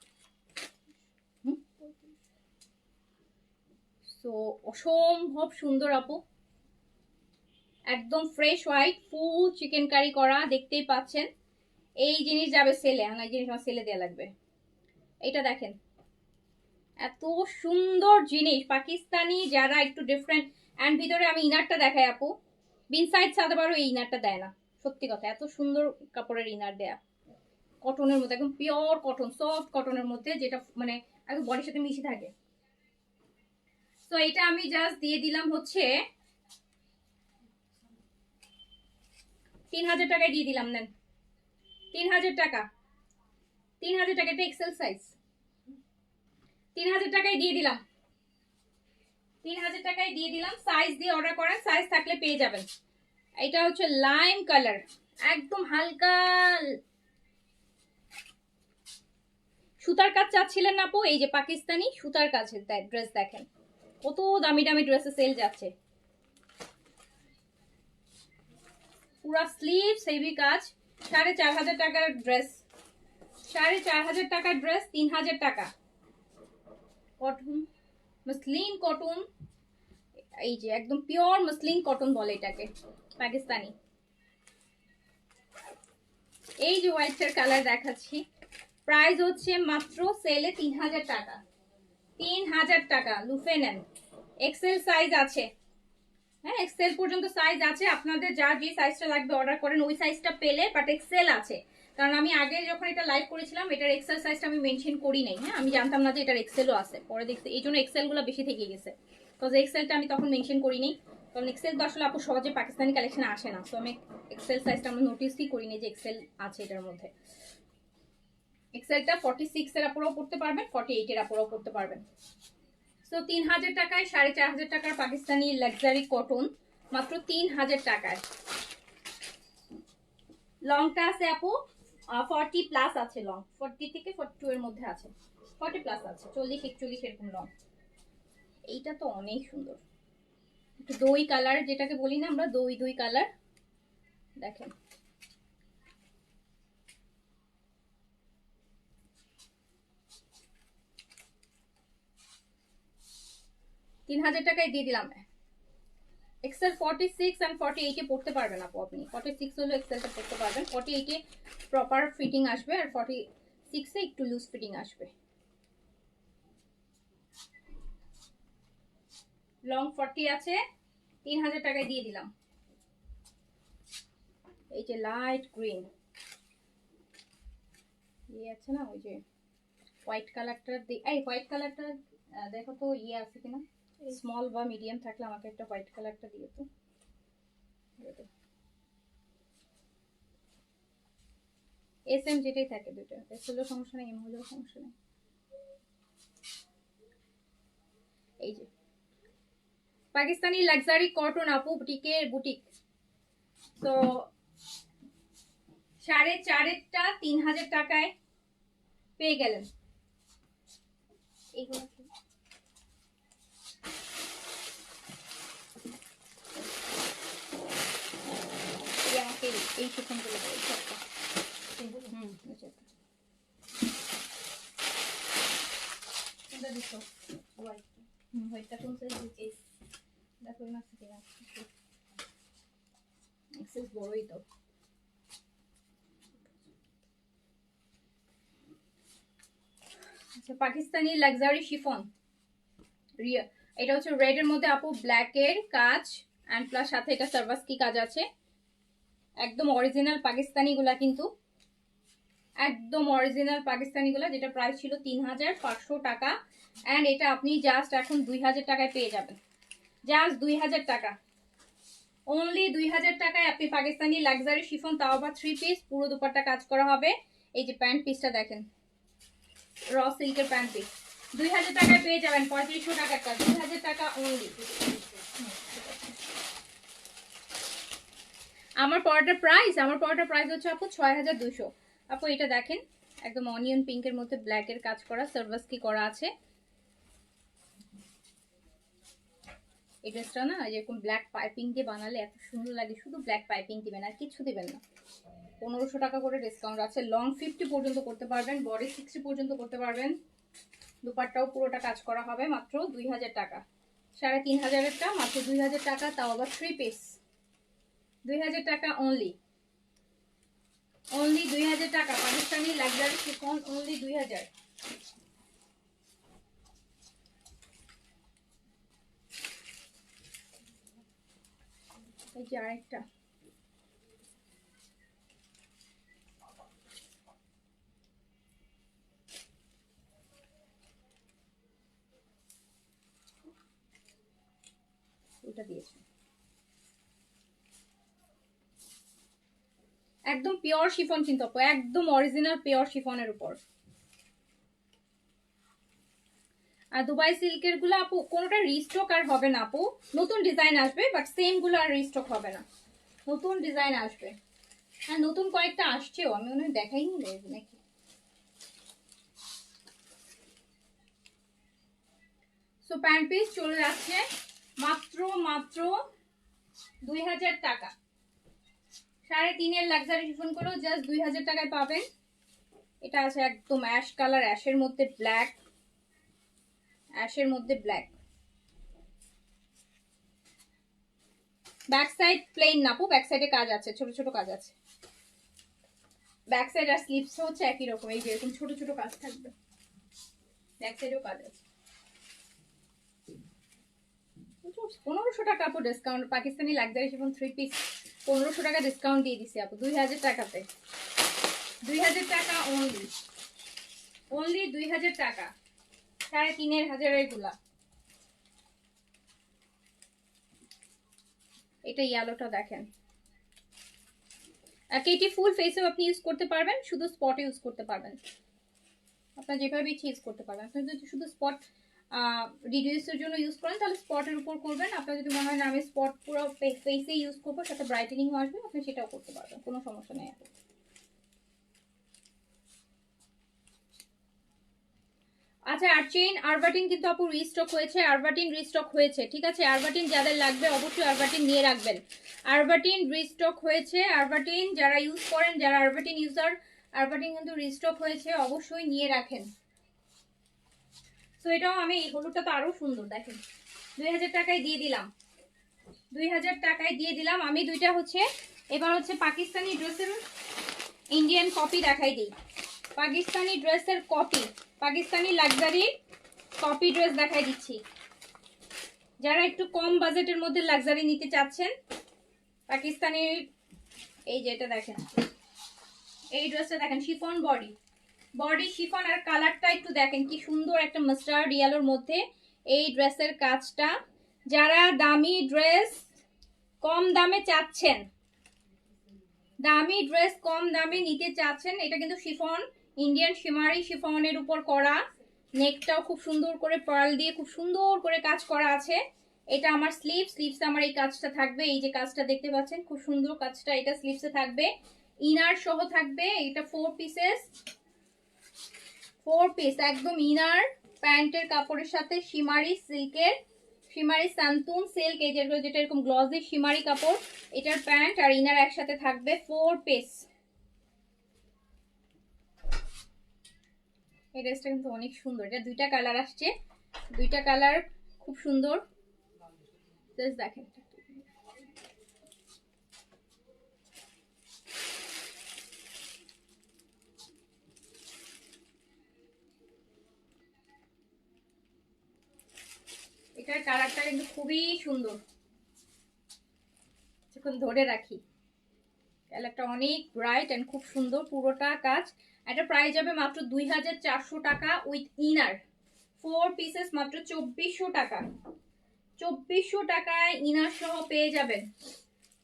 সো অসম্ভব সুন্দর আপু, একদম fresh white, full chicken curry করা, দেখতেই পাচ্ছেন। এই জিনিস যাবে সেলে, এই জিনিস আমার সেলে দেওয়া লাগবে। এটা দেখেন এত সুন্দর জিনিস, পাকিস্তানি যারা একটু ডিফারেন্ট। অ্যান্ড ভিতরে আমি ইনারটা দেখাই আপু, বিনসাইড সাদাবারও এই ইনারটা দেয় না, সত্যি কথা, এত সুন্দর কাপড়ের ইনার দেয়া, কটনের মধ্যে, একদম পিওর কটন, সফট কটনের মধ্যে, যেটা মানে একদম বডির সাথে মিশে থাকে। তো এটা আমি জাস্ট দিয়ে দিলাম হচ্ছে 3,000 টাকায় দিয়ে দিলাম, নেন 3,000 টাকা, 3,000 টাকা, এটা এক্সেল সাইজ, 3,000 টাকায় দিয়ে দিলাম, 3,000 টাকায় দিয়ে দিলাম। সাইজ দিয়ে অর্ডার করেন, সাইজ থাকলে পেয়ে যাবেন। এটা হচ্ছে লাইম কালার, একদম হালকা সুতার কাজ চাচ্ছিলেন না আপু, এই যে পাকিস্তানি সুতার কাজের ড্রেস দেখেন, কত দামি দামি ড্রেসে সেল যাচ্ছে। পুরা স্লিভ হেভি কাজ, 4,500 টাকার ড্রেস, 4,500 টাকার ড্রেস 3,000 টাকা। কটন, মসলিন কটন, এই যে একদম পিওর মসলিন কটন বলে এটাকে, পাকিস্তানি। এই যে হোয়াইটের কালার দেখাচ্ছি, প্রাইস হচ্ছে মাত্র সেলে 3,000 টাকা, 3,000 টাকা। লুফে নেন, এক্সেল সাইজ আছে, হ্যাঁ এক্সেল পর্যন্ত সাইজ আছে, আপনাদের যার যে সাইজটা লাগবে অর্ডার করেন, ওই সাইজটা পেলে, বাট এক্সেল আছে। কারণ আমি আগে যখন এটা লাইভ করেছিলাম এটার এক্সেল সাইজটা আমি মেনশন করি নাই, হ্যাঁ আমি জানতাম না যে এটার এক্সেলও আছে, পরে দেখছি এই জন্য এক্সেলগুলো বেশি থেকে গেছে, বিকজ এক্সেলটা আমি তখন মেনশন করি নাই। কারণ এক্সেল তো আসলে আপু সহজে পাকিস্তানি কালেকশনে আসে না, সো আমি এক্সেল সাইজটা আমরা নোটিসই করি নাই যে এক্সেল আছে এটার মধ্যে। এক্সেলটা 46 এর আপুরাও পড়তে পারবেন, 48 এর আপুরাও পড়তে পারবেন। সো 3000 টাকায় 4500 টাকার পাকিস্তানি লাক্সারি কটন, মাত্র 3000 টাকায়। লংটা আছে আপু 40 প্লাস আছে, লং 40 থেকে 42 এর মধ্যে আছে, 40 প্লাস আছে, 40 41 এরকম লং। এইটা তো অনেক সুন্দর, একটু দই কালার যেটাকে বলি না আমরা, দই দই কালার, দেখেন। তিন হাজার টাকায় দিয়ে দিলাম। এক্সেল 46 এন্ড 48 এ পড়তে পারবেন আপু, আপনি 46 হলো এক্সেলটা পড়তে পারবেন, 48 এ প্রপার ফিটিং আসবে, আর 46 এ একটু লুজ ফিটিং আসবে। লং 40 আছে, 3000 টাকায় দিয়ে দিলাম। এই যে লাইট গ্রিন ইয়ে আছে না, ওই যে হোয়াইট কালারটা, এই হোয়াইট কালারটা দেখো তো ইয়ে আছে কিনা, স্মল বা মিডিয়াম থাকলে আমাকে একটা হোয়াইট কালারটা দিও তো। এস এম যেটাই থাকে, দুটো এস হলেও সমস্যা নেই, এম হলেও সমস্যা নেই। এই যে পাকিস্তানি লাক্সারি কটন আপু বুটিকের বুটিক, তো 4.5-এরটা 3000 টাকায় পেয়ে গেলেন। এইগুলো কি? আমাকে এই শিফনগুলো হোয়াইটটা কোন সাইজ দিচ্ছি দেখো না, এক্সেস বড়ই তো। আচ্ছা পাকিস্তানি লাক্সারি শিফন, এটা হচ্ছে রেড এর মধ্যে আপু, ব্ল্যাক এর কাজ এন্ড প্লাস সাথে এটা সার্ভাসকি কাজ আছে, একদম অরিজিনাল পাকিস্তানি গুলা, কিন্তু একদম অরিজিনাল পাকিস্তানি গুলা, যেটা প্রাইস ছিল 3500 টাকা, এন্ড এটা আপনি জাস্ট এখন 2000 টাকায় পেয়ে যাবেন, জাস্ট 2000 টাকা, অনলি 2000 টাকায় আপনি পাকিস্তানি লাক্সারি শিফন, তাও আবার 3 পিস, পুরো দুপাট্টা কাজ করা হবে। এই যে প্যান্ট পিসটা দেখেন, র সিল্কের প্যান্ট পিস 2000 টাকায় পেয়ে যাবেন, 3500 টাকার কাজ, 2000 টাকা অনলি। আমার পড়াটার প্রাইস হচ্ছে আপু 6200। আপু এটা দেখেন, একদম অনিয়ন পিঙ্কের মধ্যে ব্ল্যাক এর কাজ করা, সার্ভাসকি করা আছে। এই ড্রেসটা না এরকম ব্ল্যাক পাইপিং দিয়ে বানালে এত সুন্দর লাগে, শুধু ব্ল্যাক পাইপিং দিবেন আর কিছু দিবেন না। 1500 টাকা করে ডিসকাউন্ট আছে, লং 50 পর্যন্ত করতে পারবেন, বডি 60 পর্যন্ত করতে পারবেন, দুপাট্টাও পুরোটা কাজ করা হবে, মাত্র 2000 টাকা। 3500-এরটা মাত্র 2000 টাকা, তাও আবার 3 পিস, 2000 টাকা অনলি, অনলি 2000 টাকা পাকিস্তানি লাক্সারি শিফন, অনলি 2000। এই যে আরেকটা, ওটা দিয়েছে একদম পিওর শিফন, কিন্তু আপু একদম অরিজিনাল পিওর শিফনের উপর। আর দুবাই সিল্কের গুলো আপু কোনোটা রিস্টক আর হবে না আপু, নতুন ডিজাইন আসবে, বাট সেম গুলো আর রিস্টক হবে না, নতুন ডিজাইন আসবে। আর নতুন কয়েকটা আসছেও, আমি মনে হয় দেখাইনি নাকি। সো প্যান্ট পিস চলে যাচ্ছে মাত্র মাত্র 2000 টাকা, 3.5-এর লাক্সারি শিফন করেও জাস্ট 2000 টাকায় পাবেন। এটা আছে একদম অ্যাশ কালার, অ্যাশের মধ্যে ব্ল্যাক, অ্যাশের মধ্যে ব্ল্যাক। ব্যাক সাইড প্লেন না আপু, ব্যাক সাইডে কাজ আছে, ছোট ছোট কাজ আছে, ব্যাক সাইড আর স্লিপস হচ্ছে একই রকম, এই যে এরকম ছোট ছোট কাজ থাকবে, ব্যাক সাইডেও কাজ আছে, করছি 1500 টাকা আপু discount, Pakistani luxury chiffon 3 piece 1500 টাকা ডিসকাউন্ট দিয়ে দিছি আপু 2000 টাকাতে, 2000 টাকা অনলি, অনলি 2000 টাকা, 3500 এগুলা। এটা ইয়েলোটা দেখেন, কেটি ফুল ফেসেও আপনি ইউজ করতে পারবেন, শুধু স্পটে ইউজ করতে পারবেন, আপনার যেভাবে ইচ্ছে ইউজ করতে পারবেন। আপনি যদি শুধু স্পট রিডিউসের জন্য ইউজ করেন তাহলে স্পটের উপর করবেন, আপনার যদি মনে হয় না আমি স্পট পুরো ফেসে ইউজ করবো সাথে ব্রাইটেনিংও আসবে, আপনি সেটাও করতে পারবেন, কোনো সমস্যা নেই। আচ্ছা আর্চেইন আরবাটিন কিন্তু আপু রিস্টক হয়েছে, আরবাটিন রিস্টক হয়েছে, ঠিক আছে। আরবাটিন যাদের লাগবে অবশ্যই আরবাটিন নিয়ে রাখবেন, আরবাটিন রিস্টক হয়েছে, আরবাটিন যারা ইউজ করেন, যারা আরবাটিন ইউজার, আরবাটিন কিন্তু রিস্টক হয়েছে, অবশ্যই নিয়ে রাখেন। তো এটাও আমি, এই হলুদটা তো আরো সুন্দর দেখেন, 2000 টাকায় দিয়ে দিলাম, 2000 টাকায় দিয়ে দিলাম আমি দুইটা। হচ্ছে এবার হচ্ছে পাকিস্তানি ড্রেসের ইন্ডিয়ান কপি দেখাই দিই, পাকিস্তানি ড্রেসের copy, Pakistani luxury copy dress দেখাই দিচ্ছি। যারা একটু কম বাজেটের মধ্যে লাক্সারি নিতে চাচ্ছেন, পাকিস্তানি, এই যে এটা দেখেন, এই ড্রেসটা দেখেন, শিফন বডি, বডি শিফন, আর কালারটা একটু দেখেন কি সুন্দর, একটা মাস্টার্ড ইয়েলোর মধ্যে এই ড্রেসের কাজটা। যারা দামি ড্রেস কম দামে চাচ্ছেন, দামি ড্রেস কম দামে নিতে চাচ্ছেন, এটা কিন্তু শিফন, ইন্ডিয়ান শিমারি শিফনের উপর করা, নেকটাও খুব সুন্দর করে পার্ল দিয়ে খুব সুন্দর করে কাজ করা আছে। এটা আমার স্লিভসে আমার এই কাজটা থাকবে, এই যে কাজটা দেখতে পাচ্ছেন খুব সুন্দর কাজটা, এটা স্লিভসে থাকবে, ইনার সহ থাকবে। এটা 4 পিসেস, 4 পিস একদম ইনার, প্যান্টের কাপড়ের সাথে শিমারি সিল্কের, শিমারি সান্তুন সিল্ক, এই যেটা এরকম গ্লসি শিমারি কাপড়, এটার প্যান্ট আর ইনার একসাথে থাকবে, 4 পিস। এই ড্রেসটা কিন্তু অনেক সুন্দর, এটা দুইটা কালার আসছে, দুইটা কালার খুব সুন্দর, দেখেন। এটার কালারটা কিন্তু খুবই সুন্দর, এখন ধরে রাখি, কালারটা অনেক ব্রাইট এন্ড খুব সুন্দর, পুরোটা কাজ। এটা প্রাইস যাবে মাত্র 2400 টাকা উইথ ইনার, 4 পিসেস মাত্র 2400 টাকা, 2400 টাকায় ইনার সহ পেয়ে যাবেন,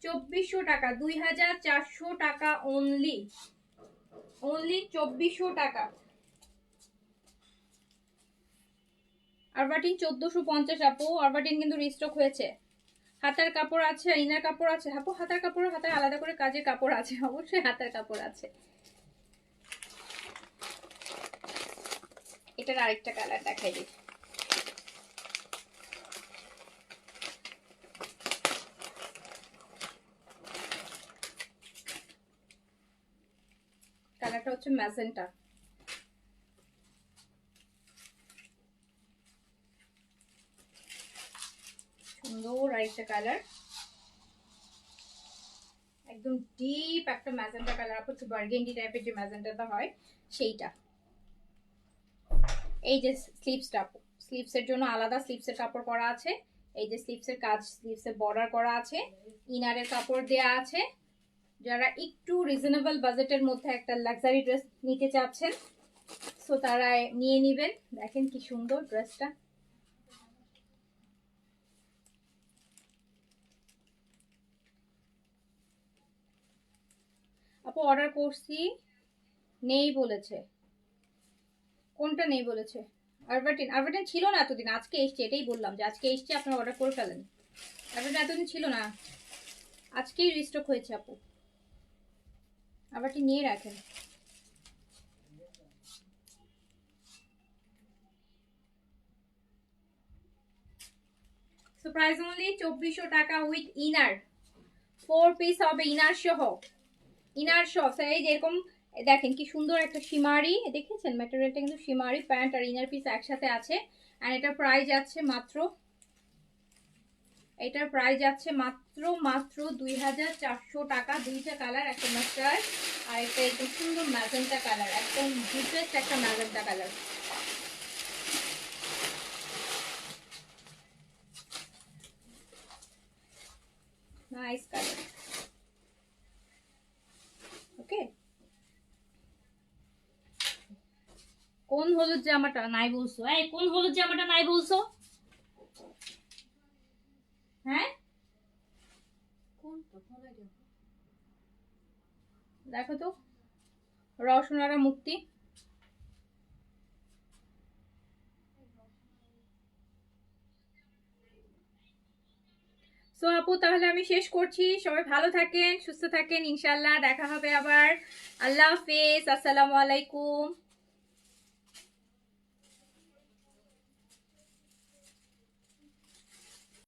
2400 টাকা, 2400 টাকা অনলি, অনলি 2400 টাকা। আরবাটিন 1450 আপু, আরবাটিন কিন্তু রিস্টক হয়েছে, হাতার কাপড় আছে, ইনার কাপড় আছে আপু, হাতার কাপড়, হাতার আলাদা করে কাজের কাপড় আছে, অবশ্যই হাতার কাপড় আছে। এটার আরেকটা কালার দেখাই দিই, কালারটা হচ্ছে ম্যাজেন্টা, সুন্দর আরেকটা কালার, একদম ডিপ একটা ম্যাজেন্টা কালার, আপু একটু বার্গেন্ডি টাইপের যে ম্যাজেন্টাটা হয় সেইটা। এই যে স্লিভসটা, স্লিভসের জন্য আলাদা স্লিভসের কাপড় করা আছে, এই যে স্লিভসের কাজ, স্লিভসের বর্ডার করা আছে, ইনারের কাপড় দেয়া আছে। যারা একটু রিজনেবল বাজেটের মধ্যে একটা লাক্সারি ড্রেস নিতে চাচ্ছেন সো তারা নিয়ে নেবেন, দেখেন কি সুন্দর ড্রেসটা। আপু অর্ডার করছি, নেই বলেছে, কোনটা নেই বলেছে? আরবাটিন, আরবাটিন ছিল না এতদিন, আজকে এসছে, এটাই বললাম যে আজকে এসছে, আপনারা অর্ডার করে ফেলেন। আরবাটিন এতদিন ছিল না, আজকেই রিস্টক হয়েছে আপু, আরবাটিন নিয়ে রাখেন। সো প্রাইস অনলি 2400 টাকা উইথ ইনার, 4 পিস হবে ইনার সহ, ইনার সহ। এই যেরকম দেখেন কি সুন্দর একটা শিমারি, দেখেছেন ম্যাটেরিয়ালটা কিন্তু শিমারি, প্যান্ট আর ইনার পিস একসাথে আছে। আর এটার প্রাইস যাচ্ছে মাত্র, এটার প্রাইস যাচ্ছে মাত্র মাত্র 2400 টাকা। দুইটা কালার, একটা মাস্টার্ড আর একটা একদম সুন্দর ম্যাজেন্টা কালার, একদম ডিপেস্ট একটা magenta colour. Nice colour. Okay, কোন হলুদ জামাটা নাই বলছো? এই কোন হলুদ জামাটা নাই বলছো? হ্যাঁ কোনটা ভালো লাগে? দেখো তো, রওশনারা মুক্তি। সো আপু তাহলে আমি শেষ করছি। সবাই ভালো থাকেন, সুস্থ থাকেন, ইনশাল্লাহ দেখা হবে আবার। আল্লাহ হাফেজ, আসসালামু আলাইকুম।